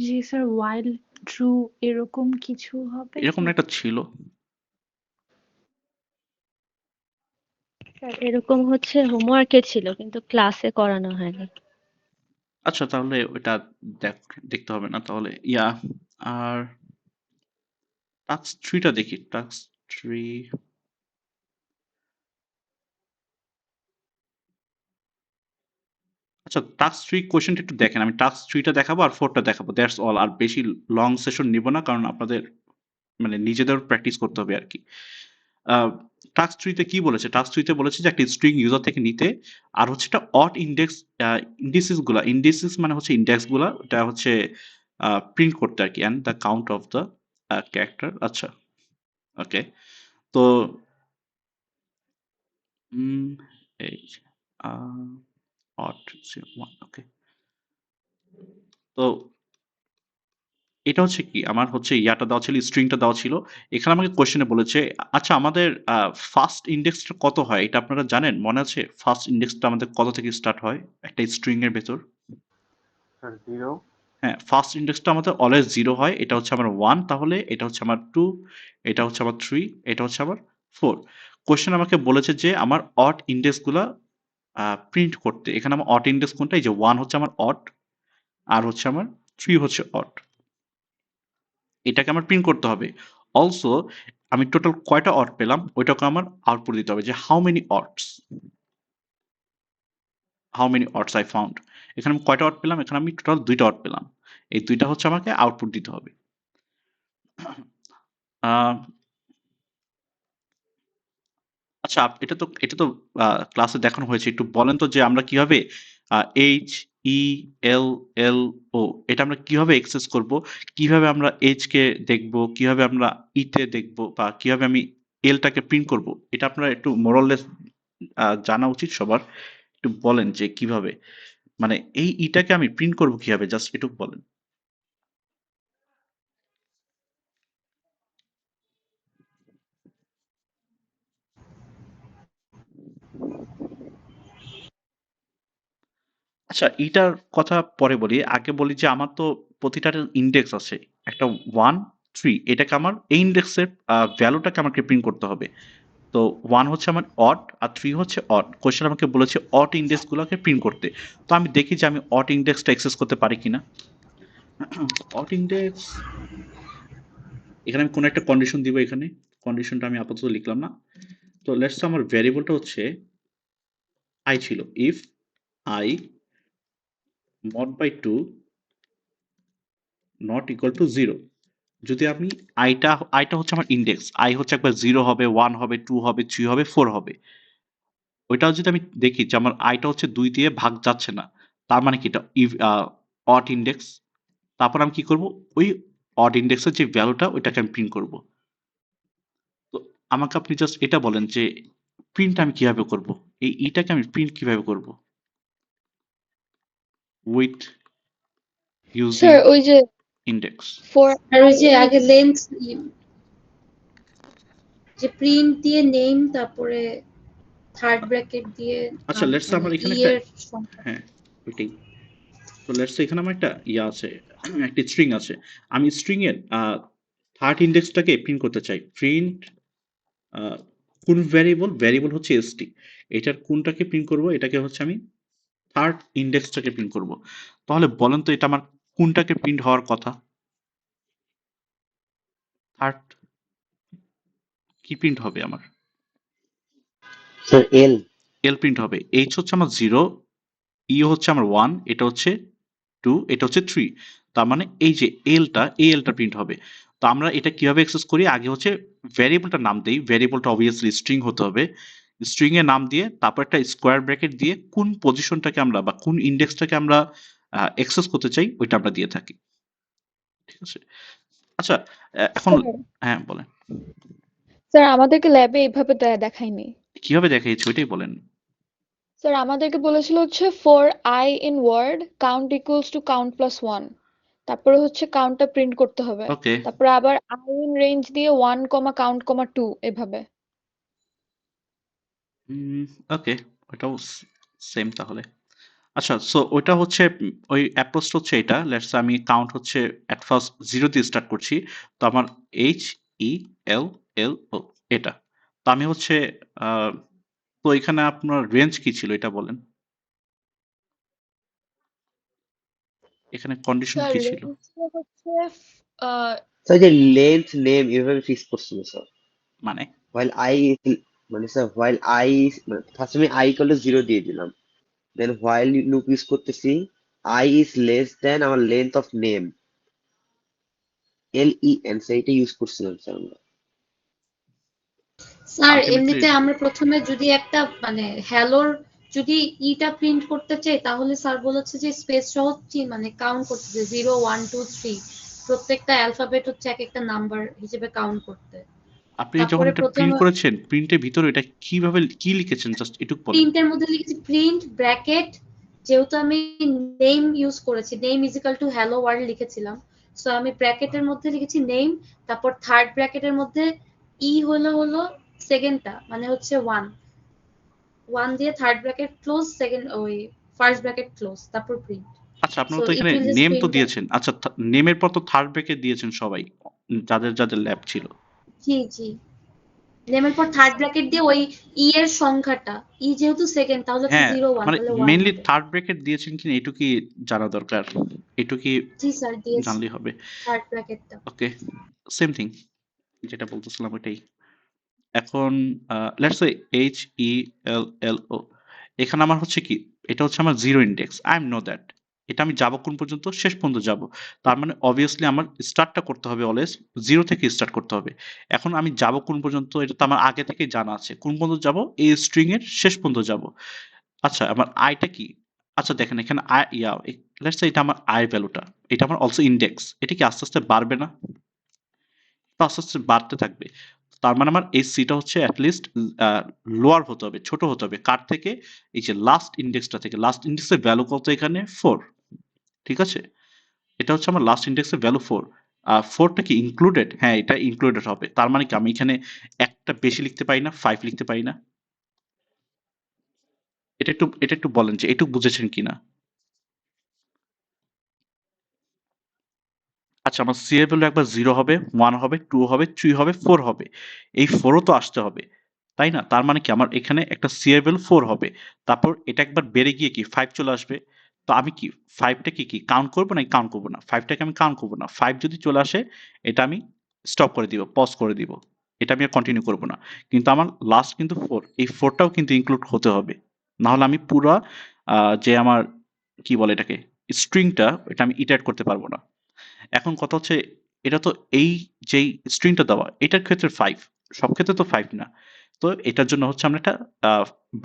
জি স্যার ওয়াইল ট্রু এরকম কিছু হবে এরকম কি? একটা ছিল। স্যার এরকম হচ্ছে হোমওয়ার্কে ছিল কিন্তু ক্লাসে করানো হয়নি। আচ্ছা, তাহলে ওটা দেখতে হবে না তাহলে। আর টাস্ক 3টা দেখি। টাস্ক 3, আচ্ছা টাস্ক 3 কোশ্চেনটা একটু দেখেন। আমি টাস্ক 3টা দেখাবো আর 4টা দেখাবো, দ্যাটস অল। আর বেশি লং সেশন নিব না, কারণ আপনাদের মানে নিজেদের প্র্যাকটিস করতে হবে আর কি। টাস্ক 3 তে কি বলেছে? টাস্ক 3 তে বলেছে যে একটা স্ট্রিং ইউজার থেকে নিতে, আর হচ্ছে একটা অড ইন্ডেক্স ইন্ডিসিস মানে হচ্ছে ইন্ডেক্স গুলা, এটা হচ্ছে প্রিন্ট করতে আর কি, and the count of the character. আচ্ছা, ওকে। তো এই অড 1, ওকে। তো এটা হচ্ছে কি, আমার হচ্ছে ইয়াটা দেওয়া ছিল, স্ট্রিংটা দেওয়া ছিল। এখানে আমাকে কোশ্চেনে বলেছে, আচ্ছা আমাদের ফার্স্ট ইন্ডেক্সটা কত হয় এটা আপনারা জানেন? মনে আছে ফার্স্ট ইন্ডেক্সটা আমাদের কত থেকে স্টার্ট হয় একটা স্ট্রিং এর ভেতর? Sir, 0. হ্যাঁ, ফার্স্ট ইন্ডেক্সটা আমাদের অলওয়েজ 0 হয়। এটা হচ্ছে আমার 1, তাহলে এটা হচ্ছে আমার 2, এটা হচ্ছে আমার 3, এটা হচ্ছে আমার 4। কোশ্চেন আমাকে বলেছে যে আমার অড ইন্ডেক্সগুলা প্রিন্ট করতে। এখানে আমার অড ইন্ডেক্স কোনটা? এই যে 1 হচ্ছে আমার অড, আর হচ্ছে আমার 3 হচ্ছে অড। এটাকে আমার প্রিন্ট করতে হবে। অলসো আমি টোটাল কয়টা অড পেলাম ওইটাকে আমার আউটপুট দিতে হবে, যে how many ods I found. এখানে আমি কয়টা অড পেলাম? এখানে আমি টোটাল 2টা অড পেলাম। এই 2টা হচ্ছে আমাকে আউটপুট দিতে হবে। আহ, আচ্ছা, এটা তো ক্লাসে দেখানো হয়েছে। একটু বলেন তো যে আমরা কিভাবে এইচ ই এল এল ও এটা আমরা কিভাবে এক্সেস করব, কিভাবে আমরা এইচ কে দেখব, কিভাবে আমরা তে দেখব, বা কিভাবে আমি এলটাকে প্রিন্ট করব, এটা আপনারা একটু মোরাললেস জানা উচিত সবার। একটু বলেন যে কিভাবে, মানে এই ইটাকে আমি প্রিন্ট করব কিভাবে, জাস্ট একটু বলেন। আচ্ছা, এটার কথা পরে বলি। আগে বলি যে আমার তো প্রতিটার ইনডেক্স আছে। একটা 1, 3, এটাকে আমার এই ইনডেক্সের ভ্যালুটাকে আমাকে প্রিন্ট করতে হবে। তো 1 হচ্ছে আমার অড আর 3 হচ্ছে অড। কোশ্চেন আমাকে বলেছে অড ইনডেক্সগুলোকে প্রিন্ট করতে। তো আমি দেখি যে আমি অড ইনডেক্সটা অ্যাক্সেস করতে পারি কিনা। অড ইনডেক্স, এখানে আমি কোনো একটা কন্ডিশন দিব। এখানে কন্ডিশনটা আমি আপাতত লিখলাম না। তো লেটস আমার ভ্যারিয়েবলটা হচ্ছে i ছিল। If i mod by 2 not equal to 0, যদি আমি আইটা হচ্ছে আমার ইন্ডেক্স, আই হচ্ছে একবার 0 হবে, 1 হবে, 2 হবে, 3 হবে, 4 হবে। ওইটাও যদি আমি দেখি যে আমার আইটা হচ্ছে 2 দিয়ে ভাগ যাচ্ছে না, তার মানে কি এটা অড ইন্ডেক্স। তারপর আমি কি করব, ওই অড ইন্ডেক্সের যে ভ্যালুটা ওইটাকে আমি প্রিন্ট করব। তো আমাকে আপনি জাস্ট এটা বলেন যে প্রিন্ট আমি কিভাবে করব, এই ইটাকে আমি প্রিন্ট কিভাবে করব উইথ ইউজিং স্যার ওই যে ইন্ডেক্স। ফর আর ওই যে আগে লেন্থ যে প্রিন্ট দিয়ে নেম তারপরে থার্ড ব্র্যাকেট দিয়ে আচ্ছা লেটস মানে আমার এখানে ই একটা এর সংখ্যা। হ্যাঁ ওইটাই। তো লেটস এখানে আমার একটা ইয়া আছে, একটা স্ট্রিং আছে। আমি স্ট্রিং এর থার্ড ইন্ডেক্সটাকে প্রিন্ট করতে চাই। প্রিন্ট কোন ভ্যারিয়েবল, ভ্যারিয়েবল হচ্ছে এসটি, এটার কোনটাকে প্রিন্ট করব, এটাকে হচ্ছে আমি থার্ড ইন্ডেক্সটাকে প্রিন্ট করব। তাহলে বলেন তো এটা আমার কোনটাকে প্রিন্ট হওয়ার কথা? থার্ড কি প্রিন্ট হবে আমার? স্যার এল। এল প্রিন্ট হবে। এইচ হচ্ছে আমার 0, ই হচ্ছে আমার 1, এটা হচ্ছে 2, এটা হচ্ছে 3। তার মানে এই যে এলটা, এই এলটা প্রিন্ট হবে। তো আমরা এটা কিভাবে অ্যাক্সেস করি? আগে হচ্ছে ভ্যারিয়েবলটার নাম দেই। ভ্যারিয়েবলটা অবভিয়াসলি স্ট্রিং হতে হবে। স্ট্রিং এর নাম দিয়ে তারপর একটা স্কোয়ার ব্র্যাকেট দিয়ে কোন পজিশনটাকে আমরা বা কোন ইন্ডেক্সটাকে আমরা অ্যাক্সেস করতে চাই ওইটা আমরা দিয়ে থাকি। ঠিক আছে? আচ্ছা এখন হ্যাঁ বলেন। স্যার আমাদেরকে ল্যাবে এইভাবে দেখায়নি। কিভাবে দেখাইছে ওইটাই বলেন। স্যার আমাদেরকে বলেছিল হচ্ছে for i in word count equals to count plus 1, তারপরে হচ্ছে কাউন্টটা প্রিন্ট করতে হবে, ওকে তারপরে আবার আই ইন রেঞ্জ দিয়ে 1, কাউন্ট, 2 এভাবে। ওকে, ওইটাও সেম তাহলে। আচ্ছা সো ওইটা হচ্ছে ওই অ্যাপ্রোচটা হচ্ছে এটা। লেটস আমি কাউন্ট হচ্ছে এট ফার্স্ট 0 দিয়ে স্টার্ট করছি। তো আমার এইচ ই এল এল ও এটা। তো আমি হচ্ছে আহ, তো এখানে আপনার রেঞ্জ কি ছিল এটা বলেন। এখানে কন্ডিশন স্যার কি ছিল? রেঞ্জটা হচ্ছে আহ, স্যার যে লেন্থ নেম এভাবে ফিক্স করছিল স্যার। মানে while i is- মানে স্যার while i মানে ফার্স্ট আমি i ইকুয়াল টু 0 দিয়ে দিলাম, দেন while লুপ ইউজ করতেছি i is less than আমার লেন্থ অফ নেম len, সেইটা ইউজ করছিলাম স্যার আমরা। স্যার আলটিমেটলি এমনিতে আমরা প্রথমে যদি একটা মানে হ্যালোর যদি ইটা প্রিন্ট করতে চাই তাহলে স্যার বলেছে যে স্পেস সহ মানে কাউন্ট করতে, যে 0 1 2 3 প্রত্যেকটা অ্যালফাবেট হচ্ছে এক একটা নাম্বার হিসেবে কাউন্ট করতে। আপনি যখন তারপরে এটা প্রথম প্রিন্ট করেছেন, প্রিন্টের ভিতরে এটা কিভাবে কি লিখেছেন জাস্ট এটুক বলেন। প্রিন্টের মধ্যে লিখেছি প্রিন্ট ব্র্যাকেট, যেহেতু আমি নেম ইউজ করেছি, name is equal to hello world লিখেছিলাম, সো আমি ব্র্যাকেটের মধ্যে লিখেছি নেম, তারপর থার্ড ব্র্যাকেটের মধ্যে ই হলো সেকেন্ডটা মানে হচ্ছে 1 দিয়ে থার্ড ব্র্যাকেট ক্লোজ, সেকেন্ড ওই ফার্স্ট ব্র্যাকেট ক্লোজ, তারপর প্রিন্ট। আচ্ছা সো আপনারা তো ইট এখানে উইল জাস্ট নেম তো প্রিন্ট। দিয়েছেন। আচ্ছা নেমের পর তো থার্ড ব্রেকেট দিয়েছেন সবাই, যাদের যাদের ল্যাব ছিল। জি জি, নেমের পর থার্ড ব্র্যাকেট দিয়ে ওই ই এর সংখ্যাটা, ই যেহেতু সেকেন্ড তাহলে হচ্ছে হ্যাঁ 0 1, মানে তাহলে 1 মেইনলি হবে। থার্ড ব্রেকেট দিয়েছেন কিনা এটুকুই জানা দরকার, এটুকুই জি স্যার দিয়েছি জানলেই হবে। থার্ড ব্র্যাকেটটা। ওকে সেম থিং যেটা বলতেছিলাম ওইটাই। এখন লেটস সে এইচ ই এল এল ও, এখানে আমার হচ্ছে কি, এটা হচ্ছে আমার zero index, I am know that. এটা আমি যাব কোন পর্যন্ত? শেষ পর্যন্ত যাব। তার মানে অবভিয়াসলি আমার স্টার্টটা করতে হবে অলওয়েজ জিরো থেকে স্টার্ট করতে হবে। এখন আমি যাব কোন পর্যন্ত এটা তো আমার আগে থেকে জানা আছে, কোন পর্যন্ত যাব? এই স্ট্রিং এর শেষ পর্যন্ত যাব। আচ্ছা আমার আইটা কি? আচ্ছা দেখেন এখানে আই ইয়া লেটস সে এটা আমার আই ভ্যালুটা, এটা আমার অলসো ইন্ডেক্স। এটা কি আস্তে আস্তে বাড়বে না? তো আস্তে আস্তে বাড়তে থাকবে। তার মানে আমার এই সিটা হচ্ছে অ্যাটলিস্ট লোয়ার হতে হবে, ছোট হতে হবে কার থেকে? এই যে লাস্ট ইন্ডেক্সটা থেকে। লাস্ট ইন্ডেক্সের ভ্যালু কত এখানে? 4। ঠিক আছে, এটা হচ্ছে আমার লাস্ট ইন্ডেক্সের ভ্যালু 4। 4টা কি ইনক্লুডেড? হ্যাঁ এটা ইনক্লুডেড হবে। তার মানে কি আমি এখানে একটা বেশি লিখতে পারি না, 5 লিখতে পারি না? এটা একটু বলেন যে এটুকু বুঝেছেন কিনা। আচ্ছা আমার সি এর ভ্যালু একবার 0 হবে, 1 হবে, 2 হবে, 3 হবে, 4 হবে। এই 4 ও তো আসতে হবে। তাই না? তার মানে কি আমার এখানে একটা সি এর ভ্যালু 4 হবে। তারপর এটা একবার বেড়ে গিয়ে কি 5 চলে আসবে। তো আমি কি 5 টা কি কাউন্ট করব নাকি কাউন্ট করব না? 5 টাকে আমি কাউন্ট করব না। 5 যদি চলে আসে এটা আমি স্টপ করে দিব, পজ করে দিব। এটা আমি আর কন্টিনিউ করব না। কিন্তু আমার লাস্ট কিন্তু 4। এই 4 টাও কিন্তু ইনক্লুড হতে হবে। না হলে আমি পুরা যে আমার কি বলে এটাকে স্ট্রিংটা এটা আমি ইটারেট করতে পারবো না। এখন কথা হচ্ছে এটা তো এই যেই স্ট্রিংটা দেওয়া এটার ক্ষেত্রে 5, সব ক্ষেত্রে তো 5 না। তো এটার জন্য হচ্ছে আমরা একটা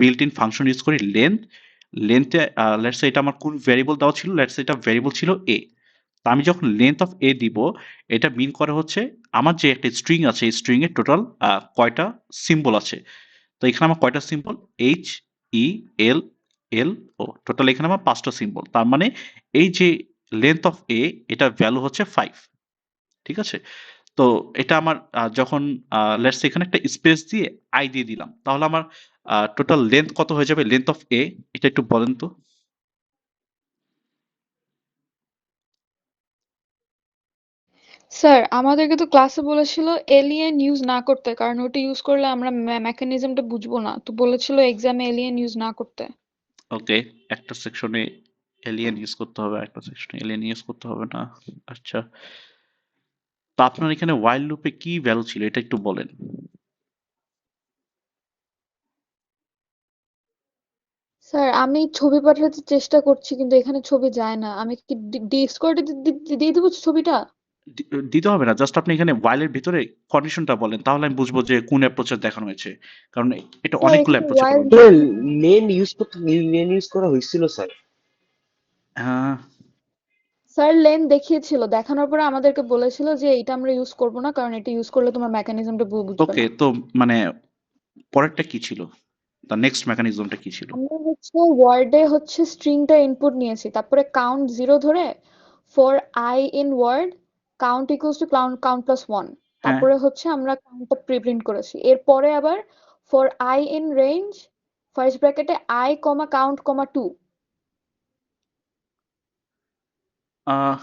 বিল্ট ইন ফাংশন ইউজ করি লেন্থ। লেন্থে লেটস সে এটা আমার কোন ভ্যারিয়েবল দেওয়া ছিল, লেটস সে এটা ভ্যারিয়েবল ছিল এ। তো আমি যখন লেন্থ অফ এ দিব এটা মিন করে হচ্ছে আমার যে একটা স্ট্রিং আছে এই স্ট্রিং এর টোটাল কয়টা সিম্বল আছে। তো এখানে আমার কয়টা সিম্বল? এইচ ই এল এল ও, টোটাল এখানে আমার 5টা সিম্বল। তার মানে এই যে লেন্থ অফ এ এটা ভ্যালু হচ্ছে 5। ঠিক আছে? তো এটা আমার যখন লেটস সে এখানে একটা স্পেস দিয়ে আই দিয়ে দিলাম, তাহলে আমার টোটাল লেন্থ কত হয়ে যাবে? লেন্থ অফ এ এটা একটু বলেন তো। স্যার আমাদেরকে তো ক্লাসে বলেছিল এলিয়েন ইউজ না করতে, কারণ ওটা ইউজ করলে আমরা মেকানিজমটা বুঝবো না, তো বলেছিল এক্সামে এলিয়েন ইউজ না করতে। ওকে, একটা সেকশনে এলিয়েন ইউজ করতে হবে, একটা সেকশনে এলিয়েন ইউজ করতে হবে না। আচ্ছা, তো আপনার এখানে ওয়াইল লুপে কি ভ্যালু ছিল এটা একটু বলেন। স্যার আমি ছবি পাঠাতে চেষ্টা করছি কিন্তু এখানে ছবি যায় না, আমি কি ডিসকর্ডে দিয়ে দেবো ছবিটা? দিতে হবে না, জাস্ট আপনি এখানে ওয়াইলের ভিতরে কন্ডিশনটা বলেন, তাহলে আমি বুঝবো যে কোন অ্যাপ্রোচে দেখানো হয়েছে, কারণ এটা স্যার অনেকগুলো এখানে অ্যাপ্রোচে ওয়াইল করানো আসলে যায়। লেন ইউজ করা হয়েছিল স্যার। স্যার লেন দেখিয়েছিল, দেখানোর পরে আমাদেরকে বলেছিল যে এটা আমরা ইউজ করবো না, কারণ এটা ইউজ করলে তোমার মেকানিজমটা বুঝবে ওকে, না। তো মানে পরেরটা কি ছিল? তার নেক্সট মেকানিজমটা কি ছিল? আমরা হচ্ছে ওয়ার্ডে হচ্ছে স্ট্রিংটা ইনপুট নিয়েছি, তারপরে কাউন্ট 0 ধরে for i in word count equals to count plus 1, হ্যাঁ, তারপরে হচ্ছে আমরা কাউন্টটা প্রিপ্রিন্ট করেছি। এরপরে আবার for i in range first ব্র্যাকেটে i comma count comma 2, ah,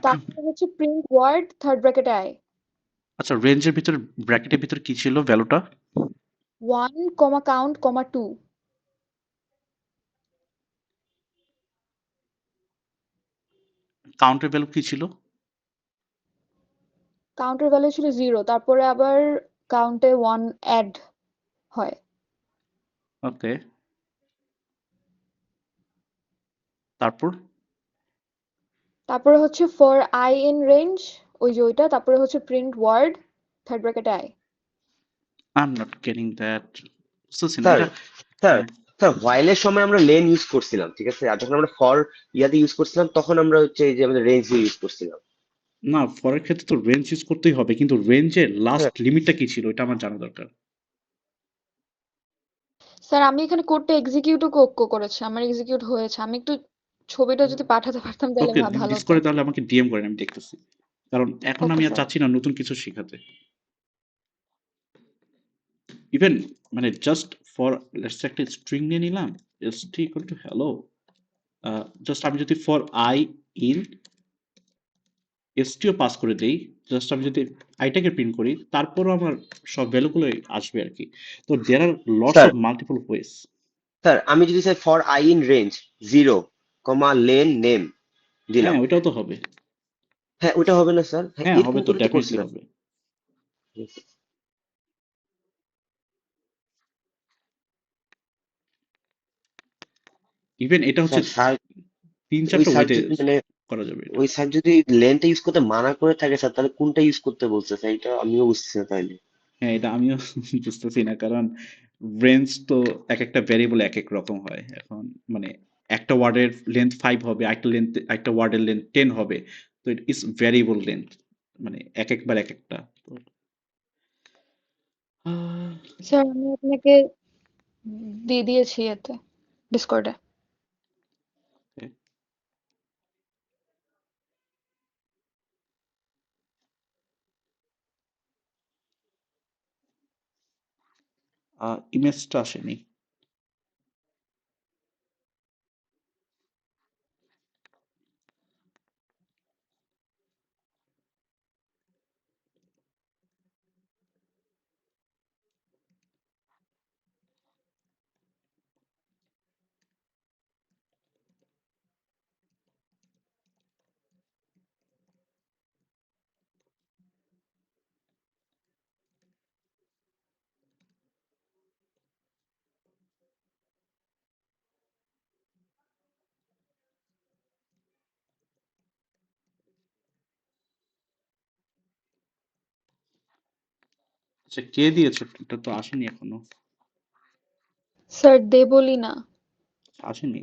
তারপরে হচ্ছে প্রিন্ট ওয়ার্ড থার্ড ব্র্যাকেটে আই আচ্ছা, রেঞ্জের ভিতরে ব্র্যাকেটের ভিতরে কি ছিল ভ্যালুটা? 1 কমা কাউন্ট কমা 2, কাউন্টের ভ্যালু কি ছিল? কাউন্টের ভ্যালু ছিল 0, তারপরে আবার কাউন্টে 1 অ্যাড হয়। ওকে, তারপর তারপরে হচ্ছে ফর আই ইন রেঞ্জ ওই যে ওইটা, তারপরে হচ্ছে প্রিন্ট ওয়ার্ড থার্ড ব্র্যাকেটে i. I am not getting that. বুঝতেছি না স্যার এটা। স্যার হ্যাঁ, স্যার হোয়াইলের সময় আমরা লেন ইউজ করছিলাম, ঠিক আছে, আর যখন আমরা ফর ইয়াতে ইউজ করছিলাম তখন আমরা হচ্ছে এই যে আমাদের রেঞ্জ দিয়ে ইউজ করছিলাম। না, ফরের ক্ষেত্রে তো রেঞ্জ ইউজ করতেই হবে, কিন্তু রেঞ্জের লাস্ট হ্যাঁ লিমিটটা কি ছিল এটা আমার জানা দরকার। স্যার আমি এখানে কোডটা এক্সিকিউটও করেছি, আমার এক্সিকিউট হয়েছে, আমি একটু ছবিটা যদি পাঠাতে পারতাম তাহলে ওকে, ভালো হতো। ডিসকর্ডে তাহলে আমাকে ডিএম করেন, আমি দেখতেছি, কারণ এখন ওকে আমি আর স্যার। চাচ্ছি না নতুন কিছু শেখাতে। ইভেন মানে জাস্ট ফর লেটস একটা স্ট্রিং নিয়ে নিলাম, st equal to hello, just আমি যদি ফর আই ইন st ও পাস করে দেই, জাস্ট আমি যদি আইটাকে প্রিন্ট করি, তারপরও আমার সব ভ্যালুগুলো আসবে আর কি। তো there are lots sir of multiple ways. Sir আমি যদি চাই for i in range 0 comma len name দিলাম, হ্যাঁ, ওইটাও তো হবে। হ্যাঁ ওটা হবে না স্যার? হ্যাঁ হ্যাঁ, এরকম হবে তো, করে তো ডেফিনেটলি করছিলাম। হবে। ইভেন এটা হচ্ছে স্যার স্যার তিন ওই চারটা স্যার ওয়েতে যদি মানে করা যাবে এটা। ওই স্যার যদি লেনটা ইউজ করতে মানা করে থাকে স্যার, তাহলে কোনটা ইউজ করতে বলছে স্যার, এটা আমিও বুঝছি না তাইলে। হ্যাঁ, এটা আমিও বুঝতেছি না, কারণ রেঞ্জ তো এক একটা ভ্যারিয়েবল এক এক রকম হয়। এখন মানে একটা ওয়ার্ডের লেন্থ 5 হবে, একটা ওয়ার্ডের লেন্থ 10 হবে। তো ইট ইজ ভ্যারিয়েবল লেন্থ, মানে একবার এক একটা। তো আহ, স্যার আমি আপনাকে দিয়ে দিয়েছি এতে ডিসকর্ডে। ইমেজটা আসেনি। আচ্ছা, কে দিয়েছে? এটা তো আসেনি এখনো। স্যার দেবলি না। আসেনি।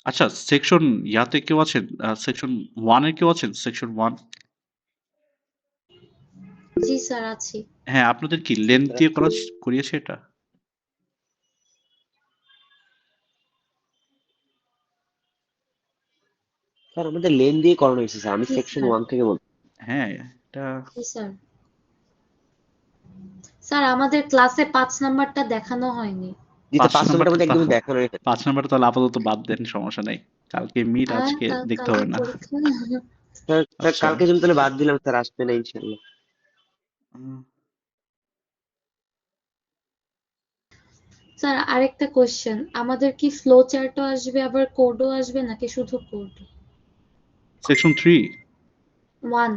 আচ্ছা, সেকশন ইয়াতে কেউ আছেন? সেকশন 1 এর কেউ আছেন? সেকশন 1? জি স্যার আছি। হ্যাঁ, আপনাদের কি লেন্থ দিয়ে করিয়েছে এটা? স্যার আমাদের লেন দিয়ে করানো হয়েছে স্যার, আমি জি সেকশন স্যার। 1 থেকে বলছি। হ্যাঁ, এটা জি স্যার। স্যার আমাদের ক্লাসে 5 নাম্বারটা দেখানো হয়নি। জি স্যার, 5 5 নাম্বারটা নাম্বারটা আমাদের একদমই দেখানো হয়েছে। 5 নাম্বারটা তাহলে আপাতত বাদ দেন, সমস্যা নাই। কালকে মিট, আজকে দেখতে কালকে হবে না। পরীক্ষা। স্যার স্যার আচ্ছা। কালকে জন্য তাহলে বাদ দিলাম স্যার, আসবে না ইনশাল্লাহ। উম, স্যার আরেকটা কোশ্চেন, আমাদের কি ফ্লো চার্টও আসবে আবার কোডও আসবে নাকি শুধু code? Section 3 1।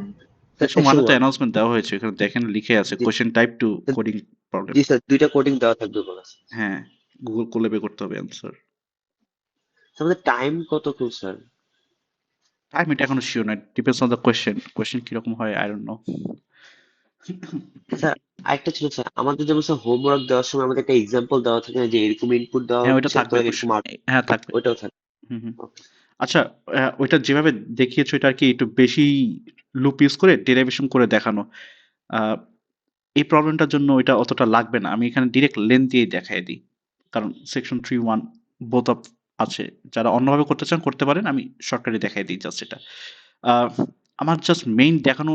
Sir section section 1 এ তো 1। অ্যানাউন্সমেন্ট দেওয়া হয়েছে, এখানে দেখেন লিখে আছে জি question type two coding problem. Ji sir, 2টা কোডিং দেওয়া থাকবে বলা আছে। হ্যাঁ, গুগল কোল্যাবে করতে হবে অ্যান্সার। আমাদের টাইম কত খুব স্যার? টাইম এটা এখনো শিওর না, ডিপেন্ডস অন দ্য কোশ্চেন কিরকম হয়, আই ডোন্ট নো। স্যার আরেকটা ছিল স্যার, আমাদের যেমন স্যার হোমওয়ার্ক দেওয়ার সময় আমাদের একটা এক্সাম্পল দেওয়া থাকে না, যে এরকম ইনপুট দেওয়া হ্যাঁ, ওইটা হচ্ছে তো থাকবে এরকম হ্যাঁ থাকবে। ওইটাও থাকে। হুম হুম। Okay. আচ্ছা, ওইটা যেভাবে দেখিয়েছো এটা আর কি একটু বেশি লুপ ইউজ করে ডেরিভেশন করে দেখানো। আহ, এই প্রবলেমটার জন্য এটা অতটা লাগবে না, আমি এখানে ডিরেক্ট লেন দিয়েই দেখাই দিই, কারণ সেকশন 3.1 বোথ অফ আছে। যারা অন্যভাবে করতে চান করতে পারেন, আমি শর্টকাটে দেখাই দিই জাস্ট এটা। আহ, আমার জাস্ট মেইন দেখানো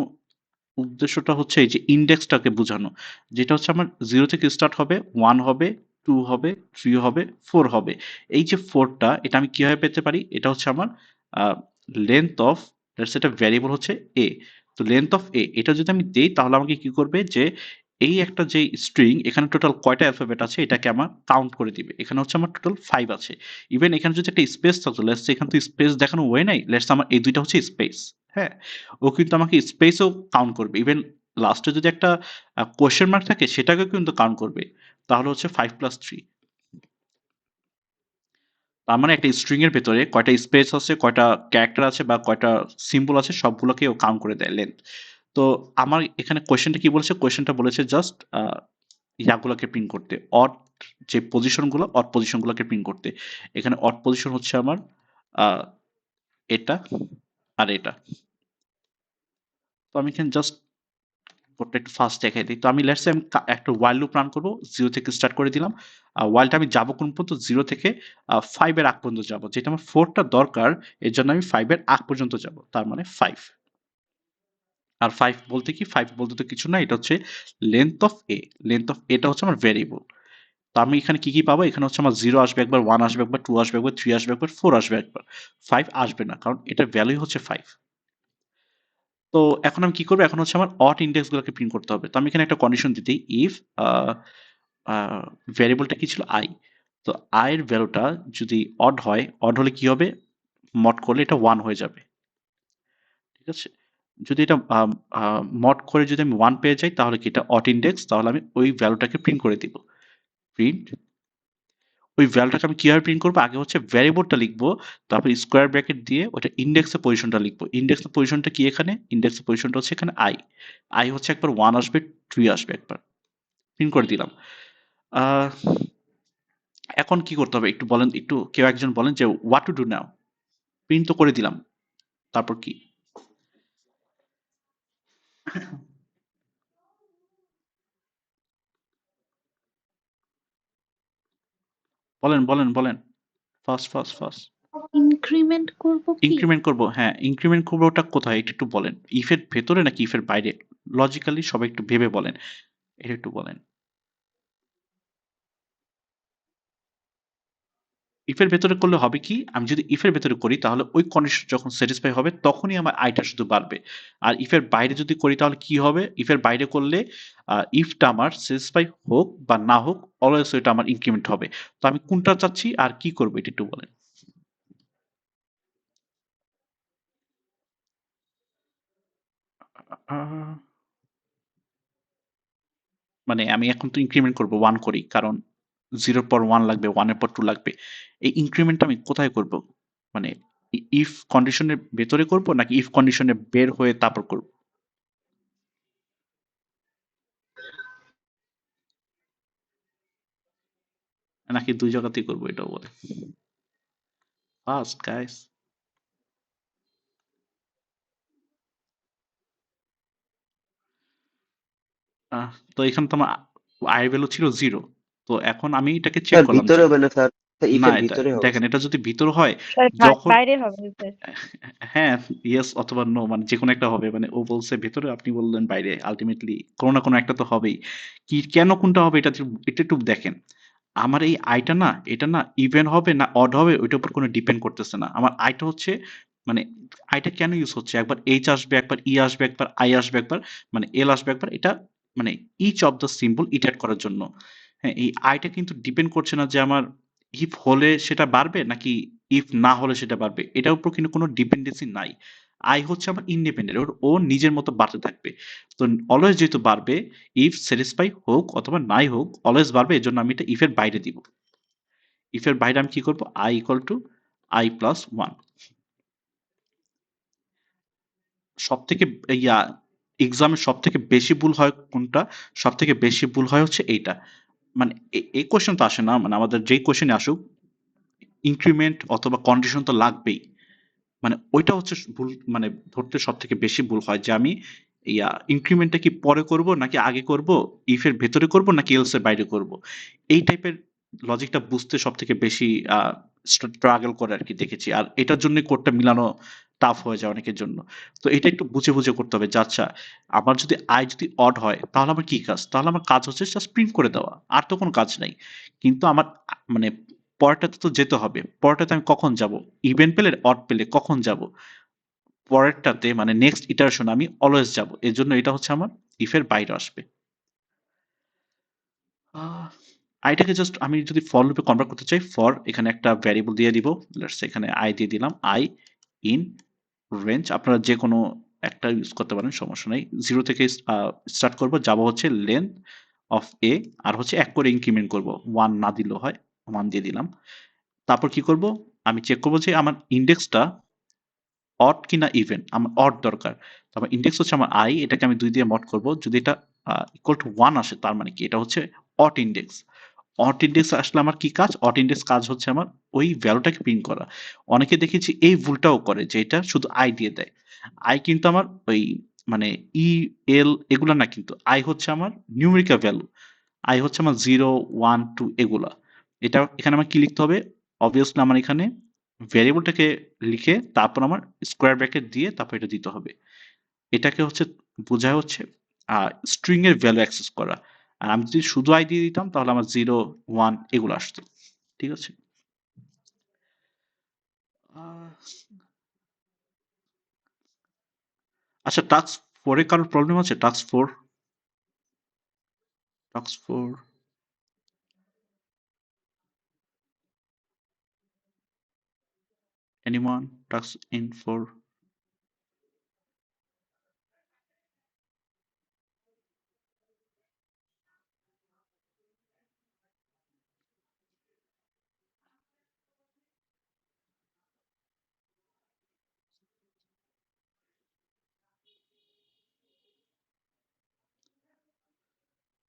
উদ্দেশ্যটা হচ্ছে এই যে ইন্ডেক্সটাকে বোঝানো, যেটা হচ্ছে আমার 0 থেকে স্টার্ট হবে, 1 হবে, 2 হবে, 3 হবে, 4 হবে। এই যে 4টা, এটা আমি কিভাবে পেতে পারি? এটা হচ্ছে আমার লেন্থ অফ, এটা ভ্যারিয়েবল হচ্ছে এ। তো লেন্থ অফ এ এটা যদি আমি দেই, তাহলে আমাকে কি করবে যে এই একটা যে স্ট্রিং, এখানে টোটাল কয়টা অ্যালফাবেট আছে এটাকে আমার কাউন্ট করে দিবে। এখানে হচ্ছে আমার টোটাল 5 আছে। ইভেন এখানে যদি একটা স্পেস থাকতো, লেটস এখানে তো স্পেস দেখানো ওয়ে নাই, লেটস আমার এই দুইটা হচ্ছে স্পেস। হ্যাঁ, ও কিন্তু আমাকে স্পেসও কাউন্ট করবে। ইভেন লাস্টে যদি একটা কোয়েশ্চেন মার্ক থাকে সেটাকেও কিন্তু কাউন্ট করবে। তাহলে হচ্ছে 5 প্লাস 3। তার মানে একটা স্ট্রিং এর ভেতরে কয়টা স্পেস আছে, কয়টা ক্যারেক্টার আছে বা কয়টা সিম্বল আছে, সবগুলোকে ও কাউন্ট করে দেয় লেন্থ। তো আমার এখানে কোয়েশ্চেনটা কি বলেছে? কোয়েশ্চেনটা বলেছে জাস্ট ইয়াগুলোকে প্রিন্ট করতে, অড যে পজিশনগুলো, অড পজিশনগুলোকে প্রিন্ট করতে। এখানে অড পজিশন হচ্ছে আমার আহ, এটা আর এটা। তো আমি এখানে জাস্ট কোডটা একটু ফাস্ট দেখাই দিই। তো আমি লেটস সে আমি একটা ওয়াইল লুপ রান করব, 0 থেকে স্টার্ট করে দিলাম। ওয়াইলটা আমি যাবো কোন পর্যন্ত? 0 থেকে 5 এর আগ পর্যন্ত যাব। যেটা আমার 4টা দরকার, এর জন্য আমি 5 এর আগ পর্যন্ত যাব। তার মানে 5। আর 5 বলতে কি? 5 বলতে তো কিছু না, এটা হচ্ছে length of A. Length of এটা হচ্ছে আমার ভেরিয়েবল। তো আমি এখানে কি পাবো? এখানে হচ্ছে আমার 0 আসবে একবার, 1 আসবে একবার, 2 আসবে একবার, 3 আসবে একবার, 4 আসবে একবার। 5 আসবে না, কারণ এটার ভ্যালুই হচ্ছে 5। তো এখন আমি কি করবো? এখন হচ্ছে আমার অড ইন্ডেক্স গুলোকে প্রিন্ট করতে হবে। তো আমি এখানে একটা কন্ডিশন দিতেই, ইফ ভ্যারিয়েবলটা কি ছিল? আই। তো আই এর ভ্যালুটা যদি অড হয়, অড হলে কি হবে? মড করলে এটা 1 হয়ে যাবে। ঠিক আছে? যদি এটা মড করে যদি আমি 1 পেয়ে যাই, তাহলে কি এটা অড ইন্ডেক্স, তাহলে আমি ওই ভ্যালুটাকে প্রিন্ট করে দিব। প্রিন্ট ওই ভ্যালুটাকে আমি কিভাবে প্রিন্ট করবো? আগে হচ্ছে ভ্যারিয়েবলটা লিখবো, তারপর স্কোয়ার ব্র্যাকেট দিয়ে ওটা ইন্ডেক্সের পজিশনটা লিখবো। ইন্ডেক্সের পজিশনটা কি এখানে? ইন্ডেক্সের পজিশনটা হচ্ছে এখানে আই। আই হচ্ছে একবার 1 আসবে, 3 আসবে একবার। প্রিন্ট করে দিলাম। আহ, এখন কি করতে হবে একটু বলেন, একটু কেউ একজন বলেন যে what to do now. Print তো করে দিলাম, তারপর কি? বলেন বলেন বলেন, ফার্স্ট ফার্স্ট ফার্স্ট। ইনক্রিমেন্ট করব কি? ইনক্রিমেন্ট করব, হ্যাঁ ইনক্রিমেন্ট করবো, ওটা কোথায় এটা একটু বলেন। ইফের ভেতরে নাকি ইফের বাইরে? লজিক্যালি সবাই একটু ভেবে বলেন, এটা একটু বলেন। ইফের ভেতরে করলে হবে কি? আমি যদি ইফের ভেতরে করি, তাহলে ওই কন্ডিশন যখন স্যাটিসফাই হবে তখনই আমার আইটা শুধু বাড়বে। আর ইফের বাইরে যদি করি, তাহলে কি হবে? ইফের বাইরে করলে ইফটা আমার স্যাটিসফাই হোক বা না হোক, অলওয়েজ এটা আমার ইনক্রিমেন্ট হবে। তো আমি কোনটা চাচ্ছি আর কি করবো এটা একটু বলেন। আহ, মানে আমি এখন তো ইনক্রিমেন্ট করব 1 করি, কারণ 0 এর পর 1 লাগবে, 1 এর পর 2 লাগবে। এই ইনক্রিমেন্টটা আমি কোথায় করব? মানে ইফ কন্ডিশনের ভেতরে করব নাকি ইফ কন্ডিশনে বের হয়ে তারপর করব? নাকি দুই জায়গাতেই করব, এটাও বলে। Fast guys. তো এখানে তো আমার i এর ভ্যালু ছিল 0। তো এখন আমি এটাকে চেক স্যার করলাম ভিতরে যে হবে না স্যার, না, ইফের এটা ভিতরে হবে দেখেন, স্যার। এটা যদি ভিতর হয় স্যার যখন বাইরে হবে স্যার। হ্যাঁ, ইয়েস অথবা নো, মানে যেকোনো একটা হবে। মানে ও বলছে ভেতরে, আপনি বললেন বাইরে, আলটিমেটলি কোনো না কোনো একটা তো হবেই। কি কেন কোনটা হবে এটা একটু দেখেন। আমার এই আইটা না, এটা না ইভেন হবে না অড হবে ওইটার উপর কোনো ডিপেন্ড করতেছে না। আমার আইটা হচ্ছে মানে আইটা কেন ইউজ হচ্ছে, একবার এইচ আসবে, একবার ই আসবে, একবার আই আসবে, একবার মানে এল আসবে, একবার এটা মানে each of the symbol iterate করার জন্য। হ্যাঁ, এই আইটা কিন্তু ডিপেন্ড করছে না যে আমার ইফ হলে সেটা বাড়বে নাকি ইফ না হলে সেটা বাড়বে। এটার উপর কিন্তু কোনো ডিপেন্ডেন্সি নাই। আই হচ্ছে আমার ইন্ডিপেন্ডেন্ট, ও নিজের মতো বাড়তে থাকবে। তো অলওয়েজ যেহেতু বাড়বে, ইফ স্যাটিসফাই হোক অথবা নাই হোক, অলওয়েজ বাড়বে। এর জন্য আমি এটা ইফের বাইরে দিব। ইফের বাইরে আমি কি করব, I equal to I plus one. সব থেকে ইয়া এক্সামে সব থেকে বেশি ভুল হয় কোনটা, সব থেকে বেশি ভুল হয় হচ্ছে এইটা। মানে এই কোশ্চেন তো আসে না, মানে আমাদের যেই কোশ্চেনে আসুক ইনক্রিমেন্ট অথবা কন্ডিশন তো লাগবেই। মানে ওইটা হচ্ছে ভুল, মানে ধরতে সব থেকে বেশি ভুল হয় যে আমি ইনক্রিমেন্টটা কি পরে করব নাকি আগে করব, ইফ এর ভেতরে করব নাকি এলস এর বাইরে করব। এই টাইপের লজিকটা বুঝতে সব থেকে বেশি স্ট্রাগল করে আর কি দেখেছি। আর এটার জন্য কোডটা মিলানো টাফ হয়ে যায় অনেকের জন্য। তো এটা একটু বুঝে বুঝে করতে হবে যে আচ্ছা, আমার যদি আই যদি অড হয় তাহলে আমার কি কাজ, তাহলে আমার কাজ হচ্ছে জাস্ট প্রিন্ট করে দেওয়া, আর তো কোনো কাজ নাই। কিন্তু আমার মানে পরেরটাতে তো যেতে হবে। পরেরটাতে আমি কখন যাব, ইভেন পেলে অড পেলে কখন যাব, পরেরটাতে মানে নেক্সট ইটারেশন আমি অলওয়েজ যাব। এর জন্য এটা হচ্ছে আমার ইফের বাইরে আসবে। আইটাকে জাস্ট আমি যদি ফর লুপে কনভার্ট করতে চাই, ফর এখানে একটা ভ্যারিয়েবল দিয়ে দিব, লেটস এখানে আই দিয়ে দিলাম, আই ইন রেঞ্জ। আপনারা যে কোনো একটা ইউজ করতে পারেন, সমস্যা নেই। 0 থেকে স্টার্ট করব, যাব হচ্ছে লেন্থ অফ এ, আর হচ্ছে এক করে ইনক্রিমেন্ট করব, 1 না দিলেও হয়, 1 দিয়ে দিলাম। তারপর কি করব, আমি চেক করব যে আমার ইন্ডেক্সটা অড কিনা ইভেন। আমার অড দরকার। তো আমার ইন্ডেক্স হচ্ছে আমার আই, এটাকে আমি 2 দিয়ে মড করব। যদি এটা ইকুয়াল টু 1 আসে তার মানে কি এটা হচ্ছে অড ইন্ডেক্স। অড ইন্ডেক্স আসলে আমার কি কাজ, অড ইন্ডেক্স কাজ হচ্ছে আমার ওই ভ্যালুটাকে প্রিন্ট করা। অনেকে দেখেছি এই ভুলটাও করে যে এটা শুধু আই দিয়ে দেয়। আই কিন্তু আমার ওই মানে ই এল এগুলা না, কিন্তু আই হচ্ছে আমার নিউমেরিক্যাল ভ্যালু। আই হচ্ছে আমার 0 1 2 এগুলা। এটা এখানে আমার কি লিখতে হবে, অবভিয়াসলি আমার এখানে ভ্যারিয়েবলটাকে লিখে তারপর আমার স্কোয়ার ব্র্যাকেট দিয়ে তারপর এটা দিতে হবে। এটাকে হচ্ছে বোঝায় হচ্ছে স্ট্রিং এর ভ্যালু অ্যাক্সেস করা। আর আমি যদি শুধু আই দিয়ে দিতাম তাহলে আমার 0 1 এগুলো আসতো। ঠিক আছে। আহ, আচ্ছা, টাস্ক 4 এ কারোর প্রবলেম আছে? Task 4, task 4, anyone, task in 4?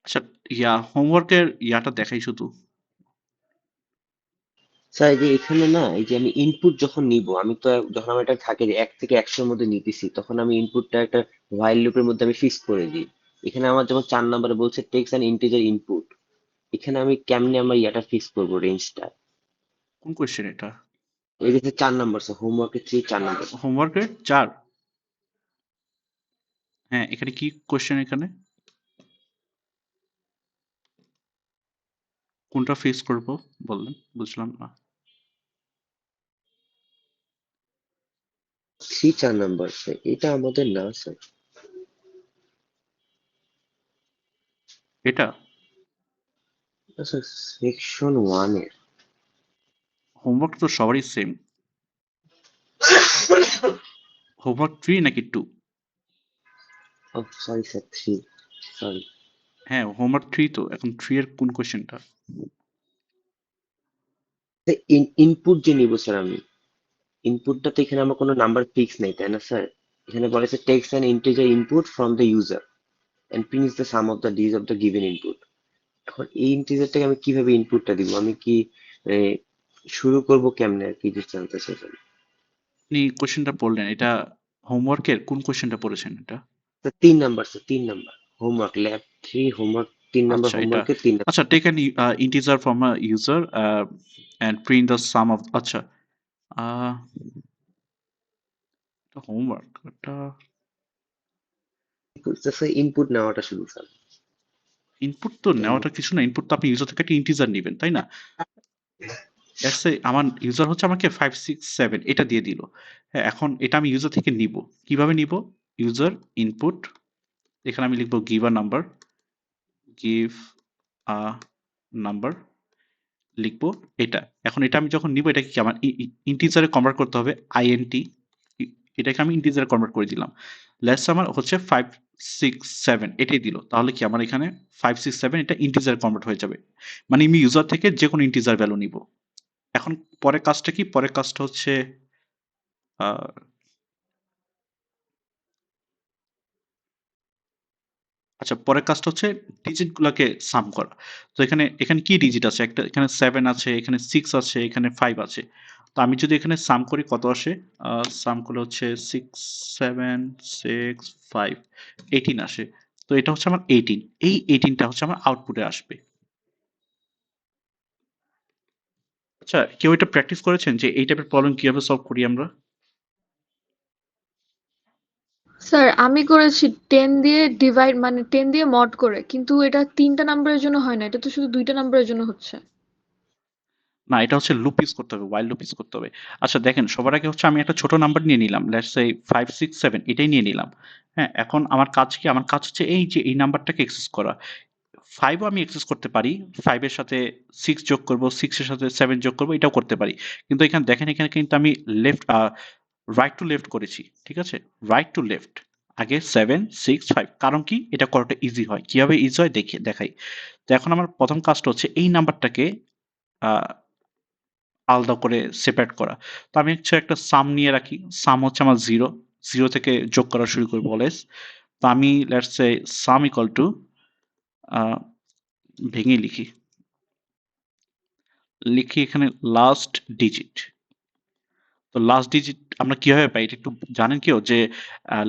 আচ্ছা, হোমওয়ার্কের ইয়াটা দেখাই শুধু। স্যার এই যে এখানে না, এই যে আমি ইনপুট যখন নিব, আমি তো যখন আমার এটা থাকে যে 1 থেকে 100 মধ্যে নিতেছি, তখন আমি ইনপুটটা একটা হোয়াইল লুপের মধ্যে আমি ফিক্স করে দিই। এখানে আমার যেমন 4 নম্বরে বলছে টেক্সট অ্যান্ড ইন্টিজার ইনপুট। এখানে আমি কেমনে আমার ইয়াটা ফিক্স করবো, রেঞ্জটা? কোন কোয়েশ্চেন এটা? এই যে 4 নম্বর স্যার, হোমওয়ার্কের 4 নম্বর। হোমওয়ার্কের 4? হ্যাঁ, এখানে কি কোয়েশ্চেন এখানে? কোনটা ফিক্স করব বললেন? বুঝলাম না। 4 নম্বর স্যার, এটা আমাদের না স্যার। এটা স্যার সেকশন 1 এর। হোমওয়ার্ক তো সবারই সেম। হোমওয়ার্ক 3 নাকি 2? ও সরি স্যার, 3, সরি। হ্যাঁ, হোমওয়ার্ক 3 তো। এখন 3 এর কোন কোয়েশ্চেনটা? ইনপুট যে নিব স্যার আমি, ইনপুটটা তো এখানে আমার কোনো নাম্বার ফিক্স নেই, তাই না স্যার? এখানে বলেছে text and integer input from the user and prints the sum of the digits of the given input. এখন এই ইন্টিজারটাকে আমি কিভাবে ইনপুটটা দিব? আমি কি মানে শুরু করব কেমনে আর কি, জানতে চাইছেন? আপনি কোয়েশ্চেনটা পড়লেন, এটা হোমওয়ার্কের কোন কোয়েশ্চেনটা পড়েছেন এটা? Sir 3 number sir, 3 number. Homework lab 3 homework 3 number আচ্ছা এটা হোমওয়ার্কে 3 আচ্ছা take an integer from a user and print the sum of আচ্ছা আহ হোমওয়ার্ক এটা জাস্ট ইনপুট নেওয়াটা শুধু স্যার। ইনপুট তো নেওয়াটা কিছু না, ইনপুট তো আপনি ইউজার থেকে একটা ইন্টিজার নেবেন তাই না? লেটস সে আমার ইউজার হচ্ছে আমাকে 5 6 7 এটা দিয়ে দিল। হ্যাঁ, এখন এটা আমি ইউজার থেকে নিব। কিভাবে নিব? ইউজার ইনপুট, এখানে আমি লিখব give a number, give a number লিখবো এটা। এখন এটা আমি যখন নিব এটাকে কি আমার ইন্টিজারে কনভার্ট করতে হবে আইএনটি, এটাকে আমি ইন্টিজারে কনভার্ট করে দিলাম। লেটস আমার হচ্ছে 5 6 7 এটাই দিল। তাহলে কি আমার এখানে 5 6 7 এটা ইন্টিজারে কনভার্ট হয়ে যাবে। মানে আমি ইউজার থেকে যে কোনো ইন্টিজার ভ্যালু নিব। এখন পরের কাজটা কি? পরের কাজটা হচ্ছে আহ আচ্ছা পরের কাজটা হচ্ছে ডিজিট গুলাকে সাম করা। তো এখানে এখানে কি ডিজিট আছে? একটা এখানে 7 আছে, এখানে 6 আছে, এখানে 5 আছে। তো আমি যদি এখানে সাম করি কত আসে? সাম করলে হচ্ছে 6 7 6 5 18 আসে। তো এটা হচ্ছে আমার 18, এই 18টা হচ্ছে আমার আউটপুটে আসবে। আচ্ছা কেউ এটা প্র্যাকটিস করেছেন যে এই টাইপের প্রবলেম কিভাবে সলভ করি আমরা? স্যার আমি করেছি 10 দিয়ে ডিভাইড মানে 10 দিয়ে মড করে, কিন্তু এটা 3টা নাম্বারের জন্য হয় না, এটা তো শুধু 2টা নাম্বারের জন্য হচ্ছে। না, এটা হচ্ছে লুপ ইউজ করতে হবে, while লুপ ইউজ করতে হবে। আচ্ছা দেখেন, সবার আগে হচ্ছে আমি একটা ছোট নাম্বার নিয়ে নিলাম। লেটস সে 5 6 7 এটাই নিয়ে নিলাম। হ্যাঁ, এখন আমার কাজ কি? আমার কাজ হচ্ছে এই যে এই নাম্বারটাকে এক্সেস করা। 5 ও আমি এক্সেস করতে পারি। 5 এর সাথে 6 যোগ করব, 6 এর সাথে 7 যোগ করব, এটাও করতে পারি। কিন্তু এখানে দেখেন, এখানে কিন্তু আমি লেফট রাইট টু লেফট করেছি। ঠিক আছে? Right to left. আগে 7 6 5, কারণ কি? এটা করাটা ইজি হয়। কিভাবে ইজি হয় দেখাই। তো এখন আমার প্রথম কাজটা হচ্ছে এই নাম্বারটাকে আহ আলাদা করে সেপারেট করা। তো আমি হচ্ছে একটা সাম নিয়ে রাখি। সাম হচ্ছে আমার 0, 0 থেকে যোগ করা শুরু করব অলওয়েজ। তো আমি let's say some equal to ভেঙে লিখি এখানে লাস্ট ডিজিট। তো লাস্ট ডিজিট আমরা কিভাবে পাই? এটা একটু জানেন কেউ? যে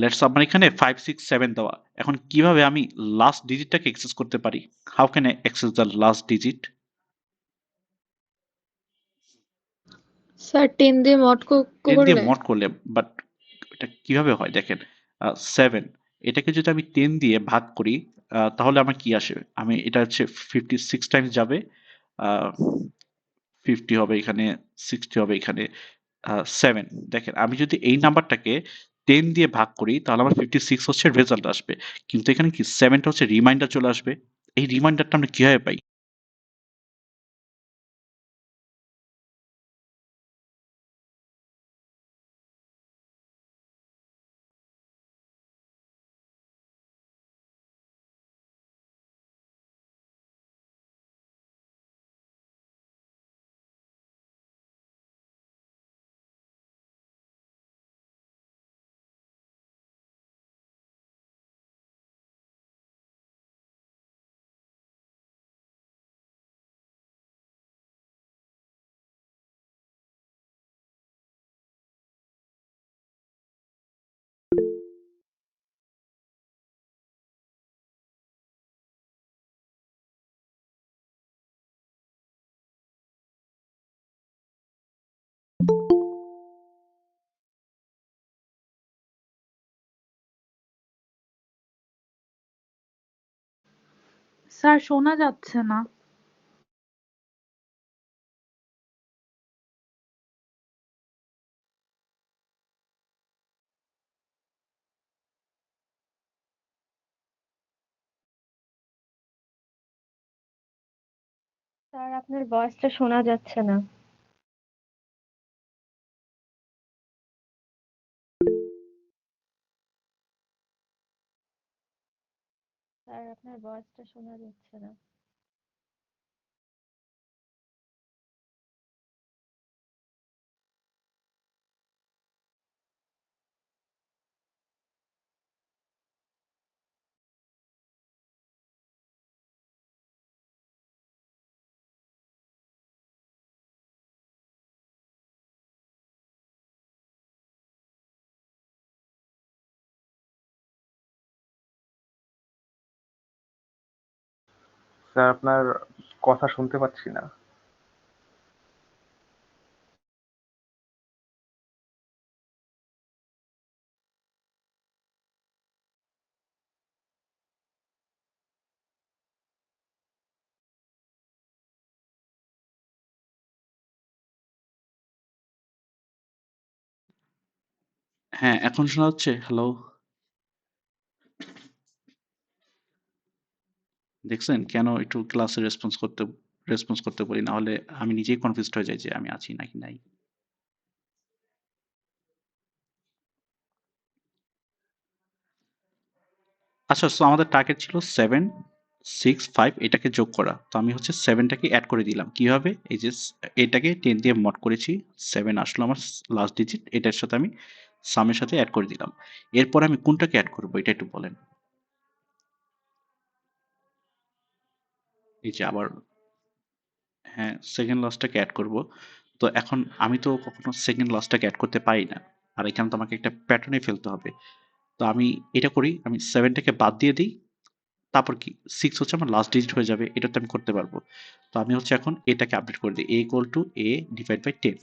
লেটস আমার এখানে 5 6 7 দেওয়া। এখন কিভাবে আমি লাস্ট ডিজিটটাকে অ্যাক্সেস করতে পারি? How can I access the last digit? Sir 10 দিয়ে মড 10 দিয়ে করলে মড করলে, বাট এটা কিভাবে হয় দেখেন। 7 এটাকে যদি আমি 10 দিয়ে ভাগ করি তাহলে আমার কি আসে? আমি এটা হচ্ছে 56 টাইমস যাবে। 50 হবে এখানে, 60 হবে এখানে, 7। দেখেন আমি যদি এই নাম্বারটাকে 10 দিয়ে ভাগ করি তাহলে আমার 56 হচ্ছে রেজাল্ট আসবে। কিন্তু এখানে কি 7টা হচ্ছে রিমাইন্ডার চলে আসবে। এই রিমাইন্ডারটা আমরা কিভাবে পাই? স্যার শোনা যাচ্ছে না। স্যার আপনার ভয়েসটা শোনা যাচ্ছে না। স্যার আপনার ভয়েসটা শোনা যাচ্ছে না। স্যার আপনার কথা শুনতে পাচ্ছি না। হ্যাঁ, এখন শোনা যাচ্ছে? হ্যালো? দেখছেন কেন একটু ক্লাসে রেসপন্স করতে বলি, না হলে আমি নিজেই কনফিউজড হয়ে যাই যে আমি আছি নাকি নাই। আচ্ছা, সো আমাদের টার্গেট ছিল 7 6 5 এটাকে যোগ করা। তো আমি হচ্ছে 7 টাকে এড করে দিলাম। কিভাবে? এই যে এটাকে 10 দিয়ে মড করেছি। 7 আসলো আমার লাস্ট ডিজিট। এটার সাথে আমি সামের সাথে এড করে দিলাম। এরপর আমি কোনটাকে এড করব এটা একটু বলেন। এই যে আবার হ্যাঁ, সেকেন্ড লসটাকে এড করব। তো এখন আমি তো কখনো সেকেন্ড লসটাকে এড করতে পারি না। আর এখানে তো আমাকে একটা প্যাটার্নে ফেলতে হবে। তো আমি এটা করি, আমি 7 টাকে বাদ দিয়ে দিই। তারপর কি 6 হচ্ছে আমার লাস্ট ডিজিট হয়ে যাবে। এটা তো আমি করতে পারবো। তো আমি হচ্ছে এখন এটাকে আপডেট করে দিই। a equal to a divide by 10।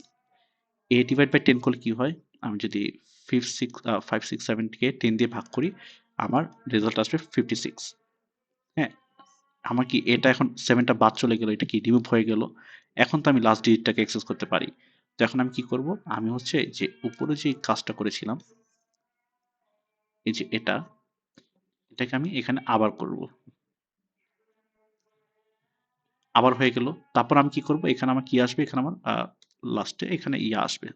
a divide by 10 করলে কি হয়? আমি যদি 5 6 7 কে 10 দিয়ে ভাগ করি, আমার রেজাল্ট আসবে 56। হ্যাঁ, আমার কি এটা এখন 7 টা বাদ চলে গেল, এটা কি রিমুভ হয়ে গেল। এখন তো আমি লাস্ট ডিজিটটাকে অ্যাক্সেস করতে পারি। তো এখন আমি কি করব? আমি হচ্ছে যে উপরে যে কাজটা করেছিলাম, এই যে এটাকে আমি এখানে আবার করব। আবার হয়ে গেল। তারপর আমি কি করব? এখানে আমার কি আসবে? এখানে আমার লাস্টে এখানে ইয়া আসবে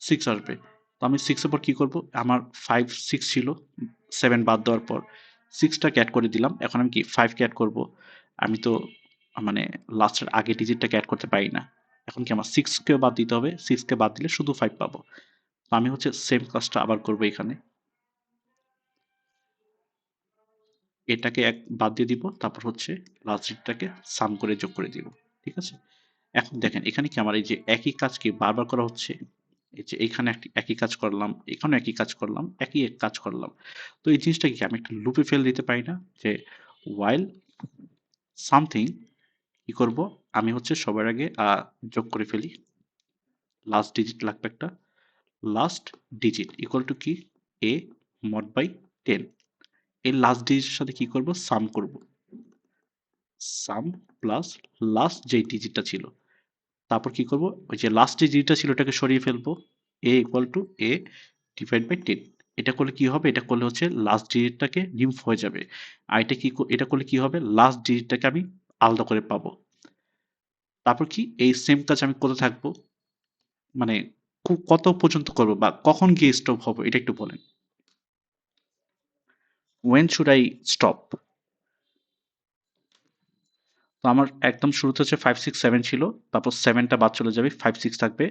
6 আসবে। তো আমি 6 এর পর কি করব? আমার 5 6 ছিল। 7 বাদ দেওয়ার পর 6 টাকে এড করে দিলাম। এখন আমি কি 5 কে এড করব। আমি তো মানে লাস্টের আগে ডিজিটটাকে এড করতে পারি না। এখন কি আমার 6 কেও বাদ দিতে হবে। 6 কে বাদ দিলে শুধু 5 পাবো। তো আমি হচ্ছে সেম কাজটা আবার করব এখানে। এটাকে এক বাদ দিয়ে দিব। তারপর হচ্ছে লাস্ট ডিজিটটাকে সাম করে যোগ করে দিব। ঠিক আছে? এখন দেখেন এখানে কি আমার এই যে একই কাজ কি বারবার করা হচ্ছে। এই যে এখানে একই কাজ করলাম, এখানেও একই কাজ করলাম, একই এক কাজ করলাম। তো এই জিনিসটা কি আমি একটা লুপে ফেল দিতে পারি না? যে while something কি করব? আমি হচ্ছে সবার আগে যোগ করে ফেলি। লাস্ট ডিজিট লাগবে একটা। লাস্ট ডিজিট ইকুয়াল টু কি? a mod by 10। এই লাস্ট ডিজিটের সাথে কি করব? সাম করব। সাম প্লাস লাস্ট যে ডিজিটটা ছিল। তারপর কি করব? ওই যে লাস্ট যে ডিজিটটা ছিল ওটাকে সরিয়ে ফেলবো। a equal to a divide by 10। এটা করলে কি হবে? এটা করলে হচ্ছে লাস্ট ডিজিটটাকে রিমুভ হয়ে যাবে। আর এটা করলে কি হবে? লাস্ট ডিজিটটাকে আমি আলাদা করে পাবো। তারপর কি এই সেম কাজ আমি করতে থাকবো। মানে কত পর্যন্ত করব বা কখন গিয়ে স্টপ হবো এটা একটু বলেন। when should I stop? তো আমার একদম শুরুতে হচ্ছে 5 6 7 ছিল। তারপর 7 টা বাদ চলে যাবে, 5 6 থাকবে।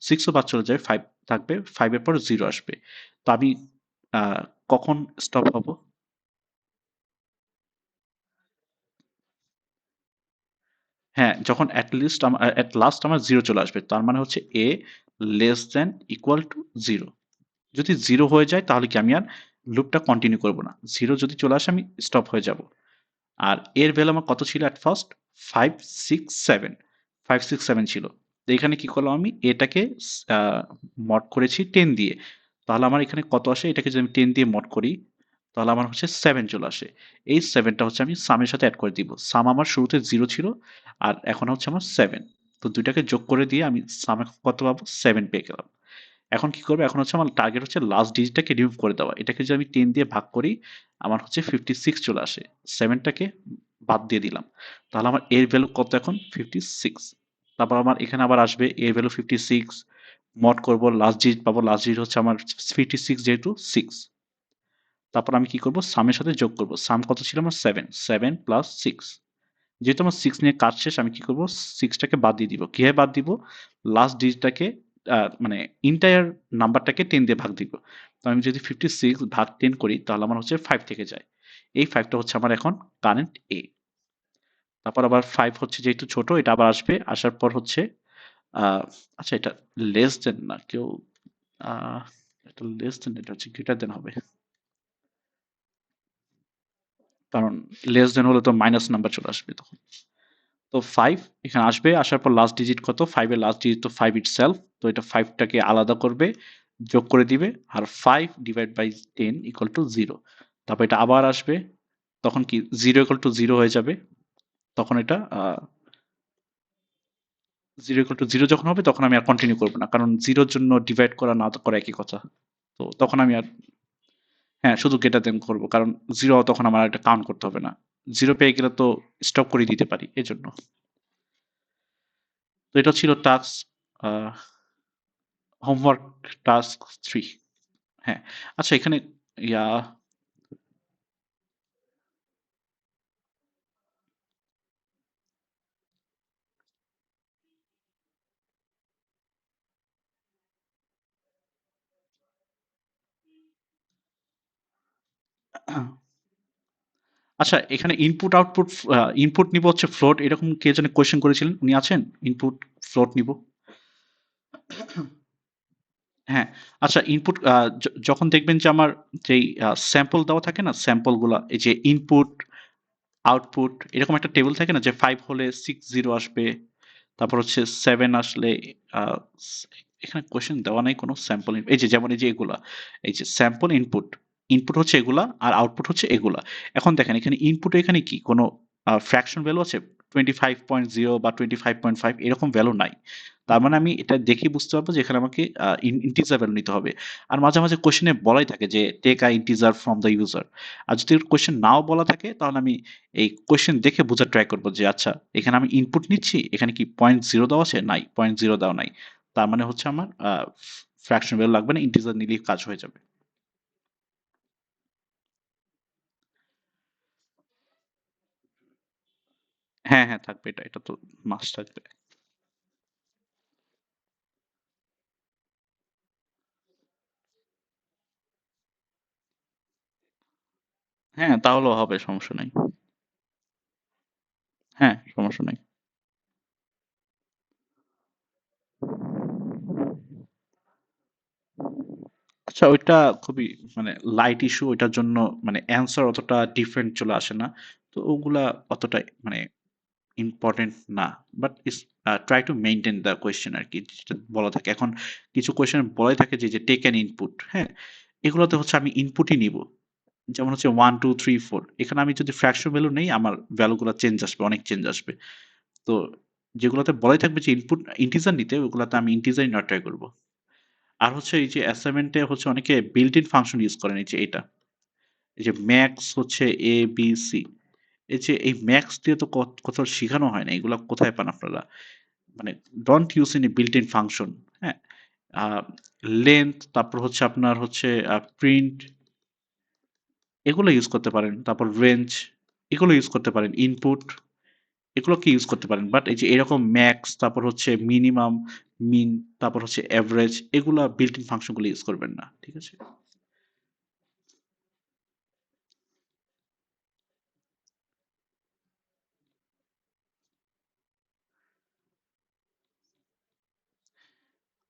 6 ও বাদ চলে যাবে, 5 থাকবে। 5 এর পর 0 আসবে। তো আমি আ কখন স্টপ হব? হ্যাঁ, যখন at last আমার 0 চলে আসবে। তার মানে হচ্ছে a less than equal to 0। যদি 0 হয়ে যায় তাহলে কি আমি আর লুপটা কন্টিনিউ করব না। 0 যদি চলে আসে আমি স্টপ হয়ে যাব। আর এর ভ্যালু আমার কত ছিল at first? 5 6 7 5 6 7 ছিল। তো এখানে কি করলাম আমি? এটাকে মড করেছি 10 দিয়ে। তাহলে আমার এখানে কত আসে? এটাকে যদি আমি 10 দিয়ে মড করি, তাহলে আমার হচ্ছে 7 চলে আসে। এই 7 টা হচ্ছে আমি সামের সাথে এড করে দিব। সাম আমার শুরুতে 0 ছিল আর এখন হচ্ছে আমার 7। তো ২ টাকে যোগ করে দিয়ে আমি সাম এখন কত পাবো? 7 পেয়ে গেলাম। এখন কি করব? এখন হচ্ছে আমার টার্গেট হচ্ছে লাস্ট ডিজিটটাকে রিমুভ করে দেওয়া। এটাকে যদি আমি 10 দিয়ে ভাগ করি, আমার হচ্ছে 56 চলে আসে। 7 টাকে বাদ দিয়ে দিলাম। তাহলে আমার এর ভ্যালু কত এখন? 56। তারপর আমার এখানে আবার আসবে এর ভ্যালু 56, মড করব, লাস্ট ডিজিট পাবো। লাস্ট ডিজিট হচ্ছে আমার 56 যেহেতু 6। তারপর আমি কি করব? সামের সাথে যোগ করব। সাম কত ছিল আমার? 7। 7 প্লাস 6। যেহেতু আমার 6 নিয়ে কাজ শেষ, আমি কি করব? 6 টাকে বাদ দিয়ে দিব। কিভাবে বাদ দিব? লাস্ট ডিজিটটাকে মানে এন্টায়ার নাম্বারটাকে 10 দিয়ে ভাগ দিব। তো আমি যদি 56 ভাগ 10 করি তাহলে আমার হচ্ছে 5 থেকে যায়। এই 5 টা হচ্ছে আমার এখন কারেন্ট A। তারপর আবার 5 হচ্ছে যেহেতু ছোট এটা আবার আসবে। আসার পর হচ্ছে আ আচ্ছা এটা লেস দেন না। কেউ আ এটা লেস দেন, এটা হচ্ছে গ্রেটার দেন হবে। কারণ লেস দেন হলে তো মাইনাস নাম্বার চলে আসবে তখন। তো 5 এখানে আসবে, আসার পর লাস্ট ডিজিট কত? 5 এর লাস্ট ডিজিট তো 5 ইটসেলফ, তো এটা 5 টাকে আলাদা করবে, যোগ করে দিবে, আর 5 ডিভাইড বাই 10 ইকুয়াল টু 0। তারপর এটা আবার আসবে, তখন কি 0 ইকুয়াল টু 0 হয়ে যাবে, তখন এটা 0 ইকুয়াল টু 0 যখন হবে তখন আমি আর কন্টিনিউ করব না, কারণ 0 এর জন্য ডিভাইড করা না করা একই কথা। তো তখন আমি আর, হ্যাঁ, শুধু গ্রেটার দেন করব, কারণ 0 তখন আমার আর এটা কাউন্ট করতে হবে না। 0 পেয়ে গেলে তো স্টপ করে দিতে পারি, এজন্য। তো এটা ছিল টাস্ক, হোমওয়ার্ক টাস্ক 3। হ্যাঁ, আচ্ছা এখানে ইয়া আচ্ছা এখানে ইনপুট আউটপুট, ইনপুট নিব হচ্ছে ফ্লোট, এরকম কে জানে কোয়েশ্চেন করেছিলেন, উনি আছেন? ইনপুট ফ্লোট নিব। হ্যাঁ, আচ্ছা ইনপুট যখন দেখবেন যে আমার যেই স্যাম্পল দেওয়া থাকে না, স্যাম্পল গুলা, এই যে ইনপুট আউটপুট এরকম একটা টেবিল থাকে না, যে 5 হলে 6 0 আসবে, তারপর হচ্ছে 7 আসলে আহ, এখানে কোশ্চেন দেওয়া নাই কোনো স্যাম্পল, এই যে যেমন এই যে এগুলা, এই যে স্যাম্পল ইনপুট, ইনপুট হচ্ছে এগুলা আর আউটপুট হচ্ছে এগুলা। এখন দেখেন এখানে ইনপুটে এখানে কি কোনো ফ্র্যাকশন ভ্যালু আছে? 25.0 বা 25.5 এরকম ভ্যালু নাই। তার মানে আমি এটা দেখে বুঝতে পারবো যে এখানে আমাকে ইন্টিজার ভ্যালু নিতে হবে। আর মাঝে মাঝে কোশ্চেনে বলাই থাকে যে take a integer from the user. আর যদি কোশ্চেন নাও বলা থাকে তাহলে আমি এই কোশ্চেন দেখে বোঝার ট্রাই করবো যে আচ্ছা এখানে আমি ইনপুট নিচ্ছি, এখানে কি 0.0 দেওয়া আছে? নাই, 0.0 দেওয়া নাই। তার মানে হচ্ছে আমার ফ্র্যাকশন ভ্যালু লাগবে না, ইন্টিজার নিলেই কাজ হয়ে যাবে। হ্যাঁ হ্যাঁ থাকবে, এটা এটা তো মাস্ট থাকবে। হ্যাঁ তাহলেও হবে, সমস্যা নাই। হ্যাঁ সমস্যা নাই। আচ্ছা ওইটা খুবই মানে লাইট ইস্যু, ওইটার জন্য মানে অ্যান্সার অতটা ডিফারেন্ট চলে আসে না। তো ওগুলা অতটা মানে ইম্পর্টেন্ট না। But is try to maintain the question আরকি, যেটা বলা থাকে। এখন কিছু কোয়েশ্চেন বলাই থাকে যে টেক অ্যান ইনপুট, হ্যাঁ? এগুলোতে হচ্ছে আমি ইনপুটই নিবো। যেমন হচ্ছে 1, 2, 3, 4, এখানে আমি যদি ফ্র্যাকশন ভ্যালু নেই আমার ভ্যালুগুলা চেঞ্জ আসবে, অনেক চেঞ্জ আসবে। তো যেগুলোতে বলাই থাকবে যে ইনপুট ইন্টিজার নিতে, ওগুলাতে আমি ইন্টিজারই নেওয়ার ট্রাই করব। আর হচ্ছে এই যে অ্যাসাইনমেন্টে হচ্ছে অনেকে বিল্ট ইন ফাংশন ইউজ করেন, এই যে এটা। এই যে ম্যাক্স হচ্ছে এ, বি, সি। এই যে এই ম্যাক্স দিয়ে তো কোথাও শিখানো হয় না। এগুলা কোথায় পান আপনারা? মানে don't use any built in function, হ্যাঁ? লেন্থ, তারপর হচ্ছে আপনার হচ্ছে প্রিন্ট, এগুলো ইউজ করতে পারেন। তারপর রেঞ্জ, এগুলো ইউজ করতে পারেন। ইনপুট, এগুলোকে ইউজ করতে পারেন। বাট এই যে এরকম ম্যাক্স, তারপর হচ্ছে মিনিমাম, মিন, তারপর হচ্ছে এভারেজ, এগুলা বিল্ট ইন ফাংশন গুলো ইউজ করবেন না। ঠিক আছে?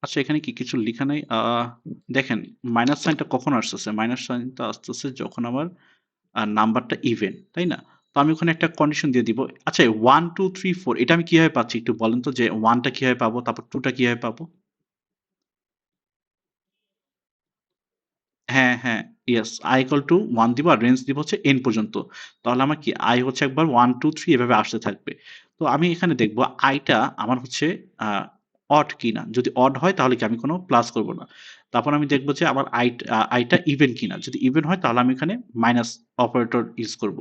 আচ্ছা এখানে কি কিছু লিখা নাই? দেখেন মাইনাস সাইনটা কখন আসতেছে? মাইনাস সাইনটা আসতেছে যখন আমার নাম্বারটা ইভেন, তাই না? তো আমি ওখানে একটা কন্ডিশন দিয়ে দিব। আচ্ছা 1, 2, 3, 4 এটা আমি কিভাবে পাচ্ছি একটু বলেন তো, যে 1 টা কিভাবে পাবো? তারপর 2 টা কিভাবে পাবো? হ্যাঁ, হ্যাঁ, ইয়েস। i equal to 1 দিব আর রেঞ্জ দিব হচ্ছে n পর্যন্ত। তাহলে আমার কি i হচ্ছে একবার 1, 2, 3 এভাবে আসতে থাকবে। তো আমি এখানে দেখব i টা আমার হচ্ছে আ অড কিনা। যদি অড হয় তাহলে কি আমি কোনো প্লাস করব না। তারপর আমি দেখব যে আমার i টা ইভেন কিনা। যদি ইভেন হয় তাহলে আমি এখানে মাইনাস অপারেটর ইউজ করব।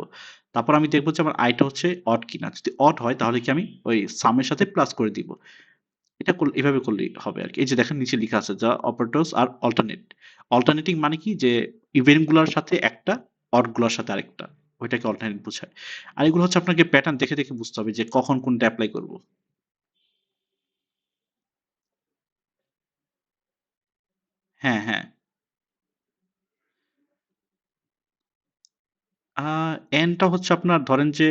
তারপর আমি দেখব যে আমার i টা হচ্ছে অড কিনা। যদি অড হয় তাহলে কি আমি ওই সাম এর সাথে প্লাস করে দিব। এটা এভাবে করলেই হবে আরকি। এই যে দেখেন নিচে লিখা আছে the operators are alternate. Alternating মানে কি? যে ইভেন্ট গুলার সাথে একটা, অড গুলার সাথে আরেকটা। ওইটাকে অল্টারনেট বোঝায়। আর এগুলো হচ্ছে আপনাকে প্যাটার্ন দেখে দেখে বুঝতে হবে যে কখন কোনটা এপ্লাই করব। হ্যাঁ, হ্যাঁ। আ n টা হচ্ছে আপনার ধরেন যে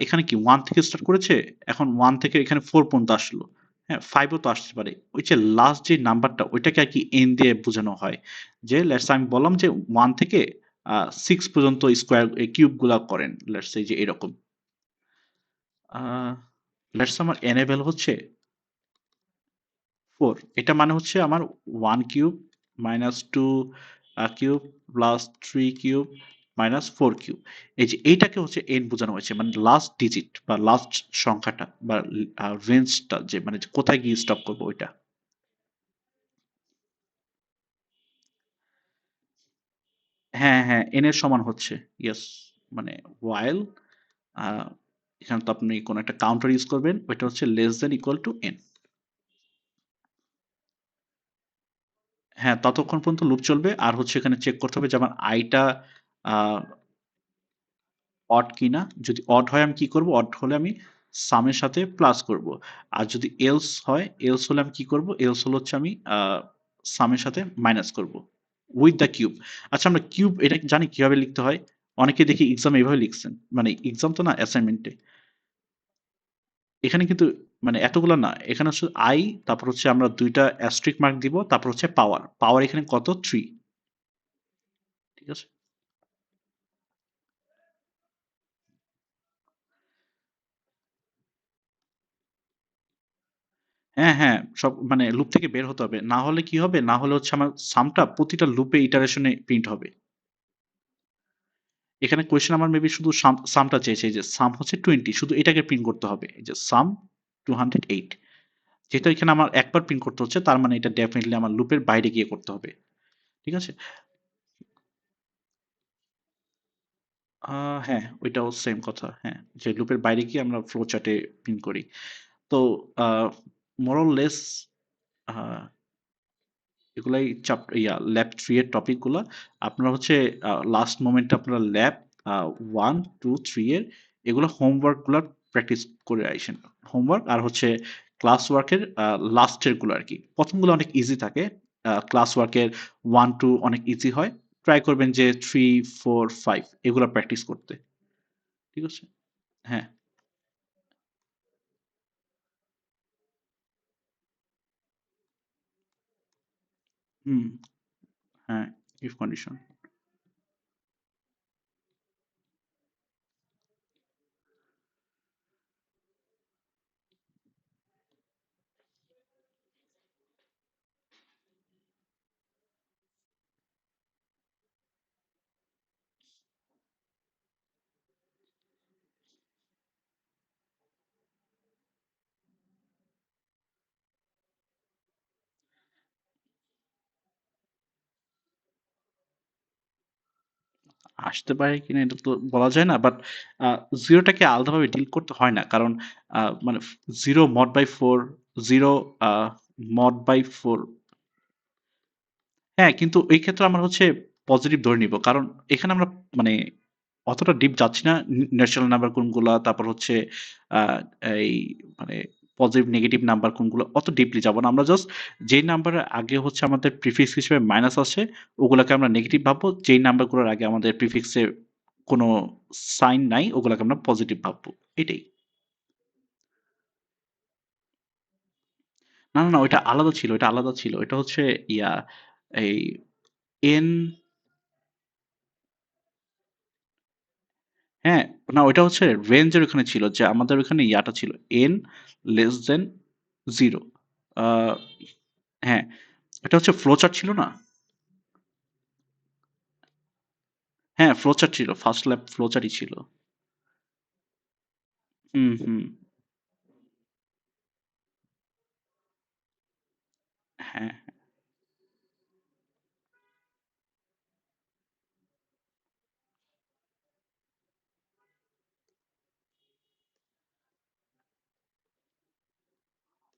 এখানে কি 1 থেকে স্টার্ট করেছে, এখন 1 থেকে এখানে 4 পর্যন্ত আসলো। হ্যাঁ? 5 ও তো আসতে পারে। ওই যে লাস্ট যে নাম্বারটা ওইটাকে আরকি n দিয়ে বোঝানো হয়। যে লেটস আমি বললাম যে 1 থেকে 6 পর্যন্ত স্কোয়ার কিউবগুলা করেন, লেটস সে যে এরকম। লেটস আমার এনেবল হচ্ছে 4, এটা মানে হচ্ছে আমার 1 cube minus 2 cube plus 3 cube minus 4 cube. এই যে এইটাকে হচ্ছে n বোঝানো হয়েছে, মানে লাস্ট ডিজিট বা লাস্ট সংখ্যাটা বা রেঞ্জটা, যে মানে কোথায় গিয়ে স্টপ করবো ওইটা। হ্যাঁ হ্যাঁ, n এর সমান হচ্ছে, ইয়েস, মানে while এখানে তো আপনি কোন একটা কাউন্টার ইউজ করবেন, ওইটা হচ্ছে less than equal to n। হ্যাঁ, ততক্ষণ পর্যন্ত লুপ চলবে। আর হচ্ছে এখানে চেক করতে হবে যে আমার আইটা অড কিনা। যদি অড হয় আমি কি করব, অড হলে আমি সামের সাথে প্লাস করব। আর যদি এলস হয়, এলস হলে আমি কি করব, এলস হলো হচ্ছে আমি সামের সাথে মাইনাস করব উইথ দ্য কিউব। আচ্ছা, আমরা কিউব এটা জানি কিভাবে লিখতে হয়, অনেকে দেখি এক্সাম এইভাবে লিখছেন, মানে এক্সাম তো না, অ্যাসাইনমেন্টে। এখানে কিন্তু মানে এতগুলো না, এখানে হচ্ছে আই, তারপর হচ্ছে আমরা দুইটা অ্যাস্ট্রিক মার্ক দিব, তারপর হচ্ছে পাওয়ার, পাওয়ার এখানে কত, 3। ঠিক আছে। হ্যাঁ, হ্যাঁ, সব মানে লুপ থেকে বের হতে হবে। না হলে কি হবে? না হলে হচ্ছে আমার সামটা প্রতিটা লুপে ইটারেশনে প্রিন্ট হবে। এখানে কোয়েশ্চেন আমার মেবি শুধু সামটা চেয়েছে, এই যে সাম হচ্ছে 20, শুধু এটাকে প্রিন্ট করতে হবে। এই যে সাম 208, যেহেতু এখানে আমার একবার প্রিন্ট করতে হচ্ছে, তার মানে এটা ডেফিনিটলি আমার লুপের বাইরে গিয়ে করতে হবে। ঠিক আছে? হ্যাঁ, ওইটাও সেম কথা। হ্যাঁ, যে লুপের বাইরে গিয়ে আমরা ফ্লো চার্টে প্রিন্ট করি। তো মোর অর লেস এগুলাই ল্যাব 3 এর টপিক গুলা। আপনারা হচ্ছে লাস্ট মোমেন্টে আপনারা ল্যাব 1 2 3 এর এগুলো হোমওয়ার্ক গুলা প্র্যাকটিস করে আইসেন। হোমওয়ার্ক আর হচ্ছে ক্লাস ওয়ার্কের লাস্টের গুলো আর কি। প্রথমগুলো অনেক ইজি থাকে, ক্লাস ওয়ার্কের 1 2 অনেক ইজি হয়। ট্রাই করবেন যে 3 4 5 এগুলো প্র্যাকটিস করতে। ঠিক আছে? হ্যাঁ। হুম। হ্যাঁ, ইফ কন্ডিশন। আসতে পারে কিনা এটা তো বলা যায় না। বাট 0 টাকে আলাদাভাবে ডিল করতে হয় না। কারণ মানে 0 mod by 4, 0 a mod by 4, হ্যাঁ, কিন্তু এই ক্ষেত্রে আমরা হচ্ছে পজিটিভ ধরে নিব। কারণ এখানে আমরা মানে অতটা ডিপ যাচ্ছি না। ন্যাচারাল নাম্বার কোনগুলা, তারপর হচ্ছে আ এই মানে পজিটিভ নেগেটিভ নাম্বার কোনগুলো, অত ডিপলি যাব না। আমরা জাস্ট যেই নাম্বারের আগে হচ্ছে আমাদের প্রিফিক্স হিসেবে মাইনাস আছে, ওগুলাকে আমরা নেগেটিভ ভাববো। যেই নাম্বারগুলোর আগে আমাদের প্রিফিক্সে কোনো সাইন নাই, ওগুলাকে আমরা পজিটিভ ভাববো। এটাই। না, না, না, ওইটা আলাদা ছিল, ওইটা আলাদা ছিল। এটা হচ্ছে ইয়া এই এন, হ্যাঁ, না, ওইটা হচ্ছে রেঞ্জের ওখানে ছিল যে আমাদের ওখানে ইয়াটা ছিল n লেস দেন 0। আ হ্যাঁ, এটা হচ্ছে ফ্লো চার্ট ছিল না? হ্যাঁ, ফ্লো চার্ট ছিল। ফার্স্ট ল্যাব ফ্লো চার্টই ছিল। হুম, হুম। হ্যাঁ,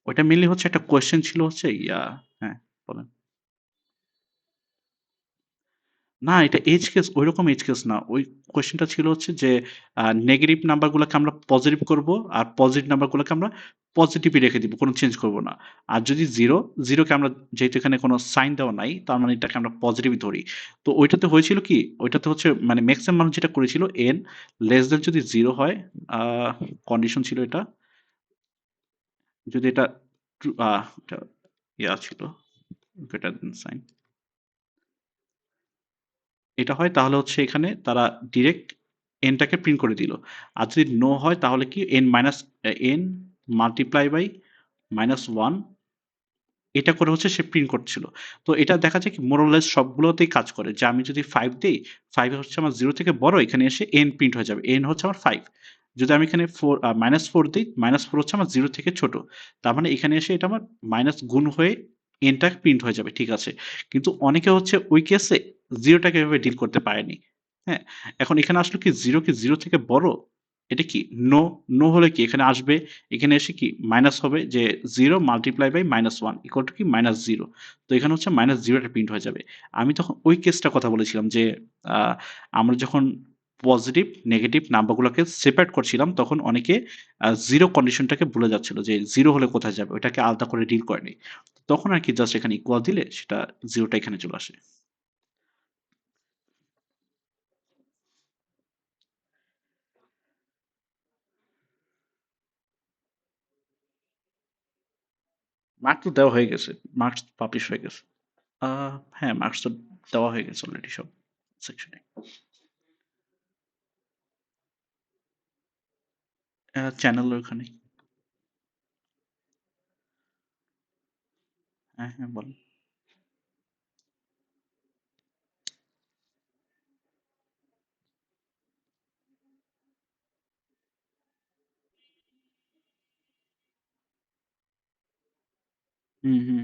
ওইটা মেইনলি হচ্ছে একটা কোয়েশ্চেন ছিল হচ্ছে হ্যাঁ, বলেন। না, এটা এজ কেস, ঐরকম এজ কেস না। ওই কোয়েশ্চেনটা ছিল হচ্ছে যে নেগেটিভ নাম্বারগুলোকে আমরা পজিটিভ করব, আর পজিটিভ নাম্বারগুলোকে আমরা পজিটিভই রেখে দিব, কোনো চেঞ্জ করব না। আর যদি 0 কে আমরা, যেহেতু এখানে কোনো সাইন দেওয়া নাই, তার মানে এটাকে আমরা পজিটিভই ধরি। তো ওইটাতে হয়েছিল কি? ওইটাতে হচ্ছে মানে ম্যাক্সিমাম মানুষ যেটা করেছিল, n লেস দেন যদি 0 হয়, আ কন্ডিশন ছিল এটা। যদি এটা ট্রু, এটা ছিল গ্রেটার দেন সাইন। এটা হয় তাহলে হচ্ছে এখানে তারা ডিরেক্ট এনটাকে প্রিন্ট করে দিল। আর যদি নো হয় তাহলে কি এন মাল্টিপ্লাই বাই -1 এটা করে হচ্ছে সে প্রিন্ট করছিল। তো এটা দেখা যায় কি মোরলেস সবগুলোতেই কাজ করে। যে আমি যদি 5 দেই, 5 হচ্ছে আমার 0 থেকে বড়, এখানে এসে n প্রিন্ট হয়ে যাবে। n হচ্ছে আমার 5। যদি আমি এখানে -4 দেই, -4 হচ্ছে আমার 0 থেকে ছোট। তার মানে এখানে এসে এটা আমার মাইনাস গুণ হয়ে n টা প্রিন্ট হয়ে যাবে। ঠিক আছে। কিন্তু অনেকে হচ্ছে ওই কেসে 0 টাকে এভাবে ডিল করতে পারেনি। হ্যাঁ? এখন এখানে আসলো কি 0 কি 0 থেকে বড়? এটা কি? নো, নো হলে কি এখানে আসবে, এখানে এসে কি মাইনাস হবে যে 0 মাল্টিপ্লাই বাই -1 ইকুয়াল টু কি -0। তো এখানে হচ্ছে -0 টা প্রিন্ট হয়ে যাবে। আমি তখন ওই কেসটার কথা বলেছিলাম যে আ আমরা যখন পজিটিভ, নেগেটিভ নাম্বারগুলোকে সেপারেট করছিলাম তখন অনেকে 0 কন্ডিশনটাকে ভুলে যাচ্ছিল যে 0 হলে কোথায় যাবে? ওটাকে আলাদা করে ডিল করেনি। তখন আরকি জাস্ট এখানে ইকুয়াল দিলে সেটা 0 টা এখানে চলে আসে। মার্কস তো দেওয়া হয়ে গেছে। মার্কস পাবলিশ হয়ে গেছে। আ হ্যাঁ, মার্কস তো দেওয়া হয়ে গেছে অলরেডি সব সেকশনে। চ্যানেলের ওখানে। হ্যাঁ, হ্যাঁ বলেন। হুম, হুম।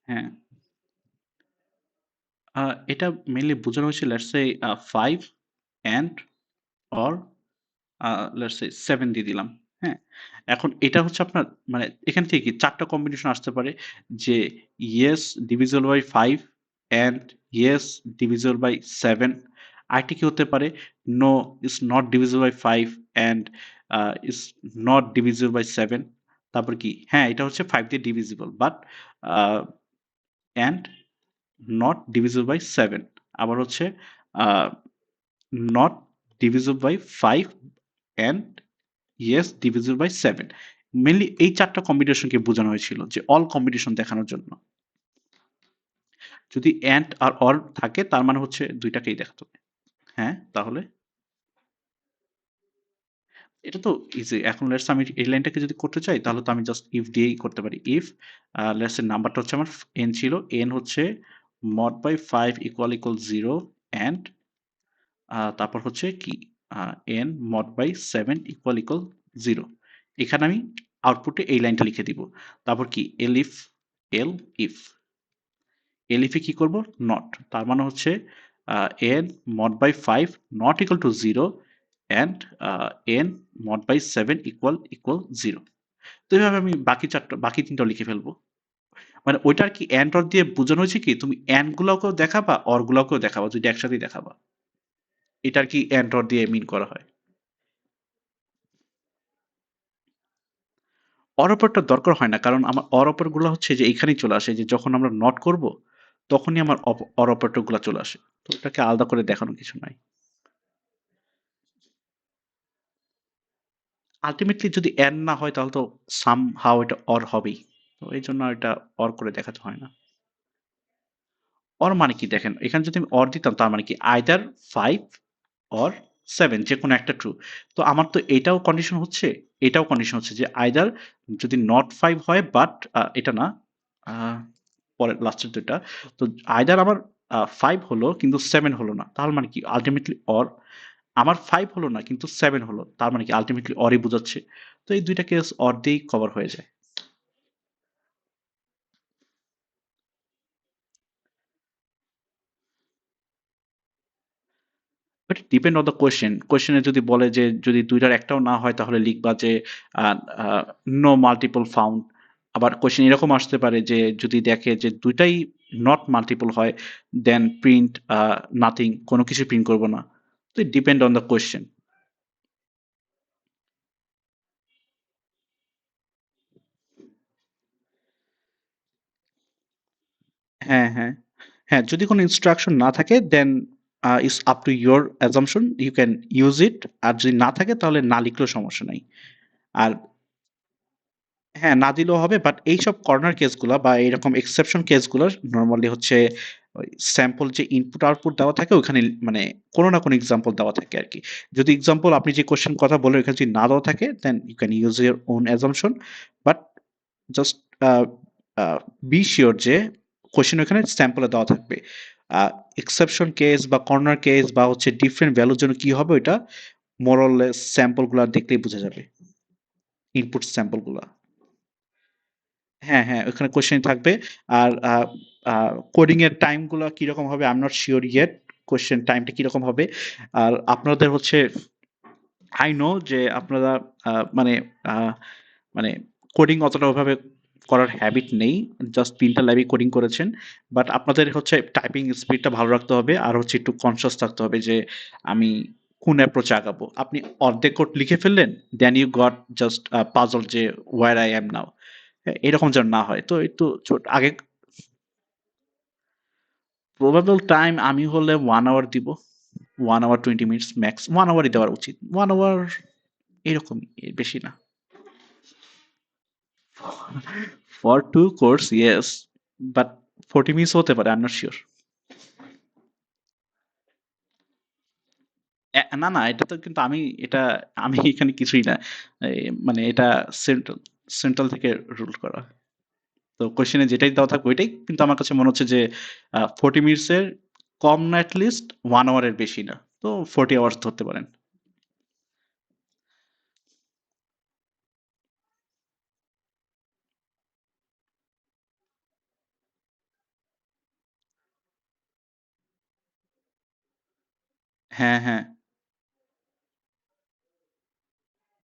হ্যাঁ। আ এটা মেইনলি বোঝানো হয়েছে let's say 5 and or let's say 7 দিয়ে দিলাম। হ্যাঁ? এখন এটা হচ্ছে আপনার মানে এখান থেকে কি ৪ টা কম্বিনেশন আসতে পারে যে yes divisible by 5 and yes divisible by 7। আরেকটি কি হতে পারে no is not divisible by 5 and is not divisible by 7। তারপর কি? হ্যাঁ, এটা হচ্ছে 5 দিয়ে divisible but a and not divisible by 7। আবার হচ্ছে a not divisible by 5 and yes divisible by 7। Mainly এই ৪ টা কম্বিনেশনকে বোঝানো হয়েছিল যে অল কম্বিনেশন দেখানোর জন্য। যদি অ্যান্ড আর অর থাকে তার মানে হচ্ছে ২ টাকেই দেখাতে হবে। হ্যাঁ, তাহলে? এটা তো ইজি। এখন লেটস আমি এই লাইনটাকে যদি করতে চাই তাহলে তো আমি জাস্ট ইফ দিয়েই করতে পারি। ইফ লেটস সে নাম্বারটা হচ্ছে আমার n ছিল। n হচ্ছে mod বাই 5 ইকুয়াল 0 অ্যান্ড তারপর হচ্ছে কি n mod বাই 7 ইকুয়াল 0। এখানে আমি আউটপুটে এই লাইনটা লিখে দিব। তারপর কি এলিফ এলিফ এলিফে কি করব নট। তার মানে হচ্ছে n mod by 5 not equal to 0 and n mod by 7 equal 0। তো এভাবে আমি বাকি ৩ টাও লিখে ফেলবো। মানে ওইটা আর কি এন্ড অর দিয়ে বোঝানো হয়েছে কি তুমি এন্ড গুলাকেও দেখাবা অর গুলাকেও দেখাবা, দুইটা একসাথেই দেখাবা। এটা আর কি এন্ড অর দিয়ে মিন করা হয়। অর অপারেটর দরকার হয় না কারণ আমার অর অপারেটর গুলো হচ্ছে যে এইখানেই চলে আসে যে যখন আমরা নট করব তখনই আমার অর অপারেটর গুলা চলে আসে। তো এটাকে আলাদা করে দেখানোর কিছু নাই। আল্টিমেটলি যদি এন্ড না হয় তাহলে তো সামহাউ এটা অর হবেই। তো এইজন্য এটা অর করে দেখাতে হয় না। অর মানে কি দেখেন এখানে যদি আমি অর দিতাম তার মানে কি আইদার 5 অর 7 যেকোনো একটা ট্রু। তো আমার তো এটাও কন্ডিশন হচ্ছে, এটাও কন্ডিশন হচ্ছে যে আইদার যদি নট 5 হয় বাট এটা না পরের লাস্টের ২ টা। তো আইদার আমার 5 হলো কিন্তু 7 হলো না। তার মানে কি আল্টিমেটলি অর। আমার 5 হলো না কিন্তু 7 হলো। তার মানে কি আল্টিমেটলি অরই বোঝাচ্ছে। তো এই ২ টা কেস অর দিয়েই কভার হয়ে যায়। But depend on the question. কোয়েশ্চেনে যদি বলে যে যদি ২ টার একটাও না হয় তাহলে লিখবা যে আ আ নো মাল্টিপল ফাউন্ড। আবার কোয়েশ্চেন এরকম আসতে পারে যে যদি দেখে যে ২ টাই নট মাল্টিপল হয় দেন প্রিন্ট নাথিং কোন কিছু প্রিন্ট করব না। তো it depend on the question. হ্যাঁ, হ্যাঁ। হ্যাঁ, যদি কোন ইনস্ট্রাকশন না থাকে then it's up to your assumption you can use it. আর যদি না থাকে তাহলে না লিখলেও সমস্যা নাই। আর হ্যাঁ, না দিলেও হবে বাট এইসব কর্নার কেসগুলা বা এরকম এক্সেপশন কেসগুলো নরমালি হচ্ছে ওই স্যাম্পল যে ইনপুট আউটপুট দেওয়া থাকে ওখানে মানে কোনো না কোনো এক্সাম্পল দেওয়া থাকে আর কি। যদি এক্সাম্পল আপনি যে কোশ্চেন কথা বলে ওখানে যদি না দেওয়া থাকে then you can use your own assumption, but just be sure যে কোশ্চেন ওখানে স্যাম্পলে দেওয়া থাকবে। এক্সেপশন কেস বা কর্নার কেস বা হচ্ছে ডিফারেন্ট ভ্যালুর জন্য কি হবে ওইটা মোরলেস স্যাম্পলগুলো দেখলেই বোঝা যাবে, ইনপুট স্যাম্পলগুলো। হ্যাঁ, হ্যাঁ, ওখানে কোশ্চেন থাকবে। আর কোডিং এর টাইম গুলো কিরকম হবে I am not sure yet, question টাইমটা কিরকম হবে। আর আপনাদের হচ্ছে আই নো যে আপনারা মানে মানে কোডিং অতটা ওভাবে করার হ্যাবিট নেই, জাস্ট 3টা ল্যাবই কোডিং করেছেন। বাট আপনাদের হচ্ছে টাইপিং স্পিডটা ভালো রাখতে হবে আর হচ্ছে একটু কনসিয়াস থাকতে হবে যে আমি কোন অ্যাপ্রোচ আগাবো। আপনি অর্ধেক কোড লিখে ফেললেন, then you got just puzzle যে ওয়্যার আই অ্যাম নাও। এরকম যেন না হয়। তো একটু আগে প্রবাবল টাইম আমি হলে 1 আওয়ার দিব। 1 আওয়ার 20 মিনিটস ম্যাক্স। 1 আওয়ারই দেওয়া উচিত। 1 আওয়ার এরকমই, এর বেশি না। For 2 course yes, but 40 minutes হতে পারে, আই এম নট সিউর। না, না, এটা তো কিন্তু আমি এখানে কিছুই না। মানে এটা সেন্ট্রাল সেন্ট্রাল থেকে রুল করা। তো কোয়েশ্চেনে যেটাই দেওয়া থাকবে ওইটাই, কিন্তু আমার কাছে মনে হচ্ছে যে 40 মিনিটস এর কম না এট লিস্ট 1 আওয়ারের বেশি না। তো 40 আওয়ার্স ধরতে পারেন। হ্যাঁ, হ্যাঁ।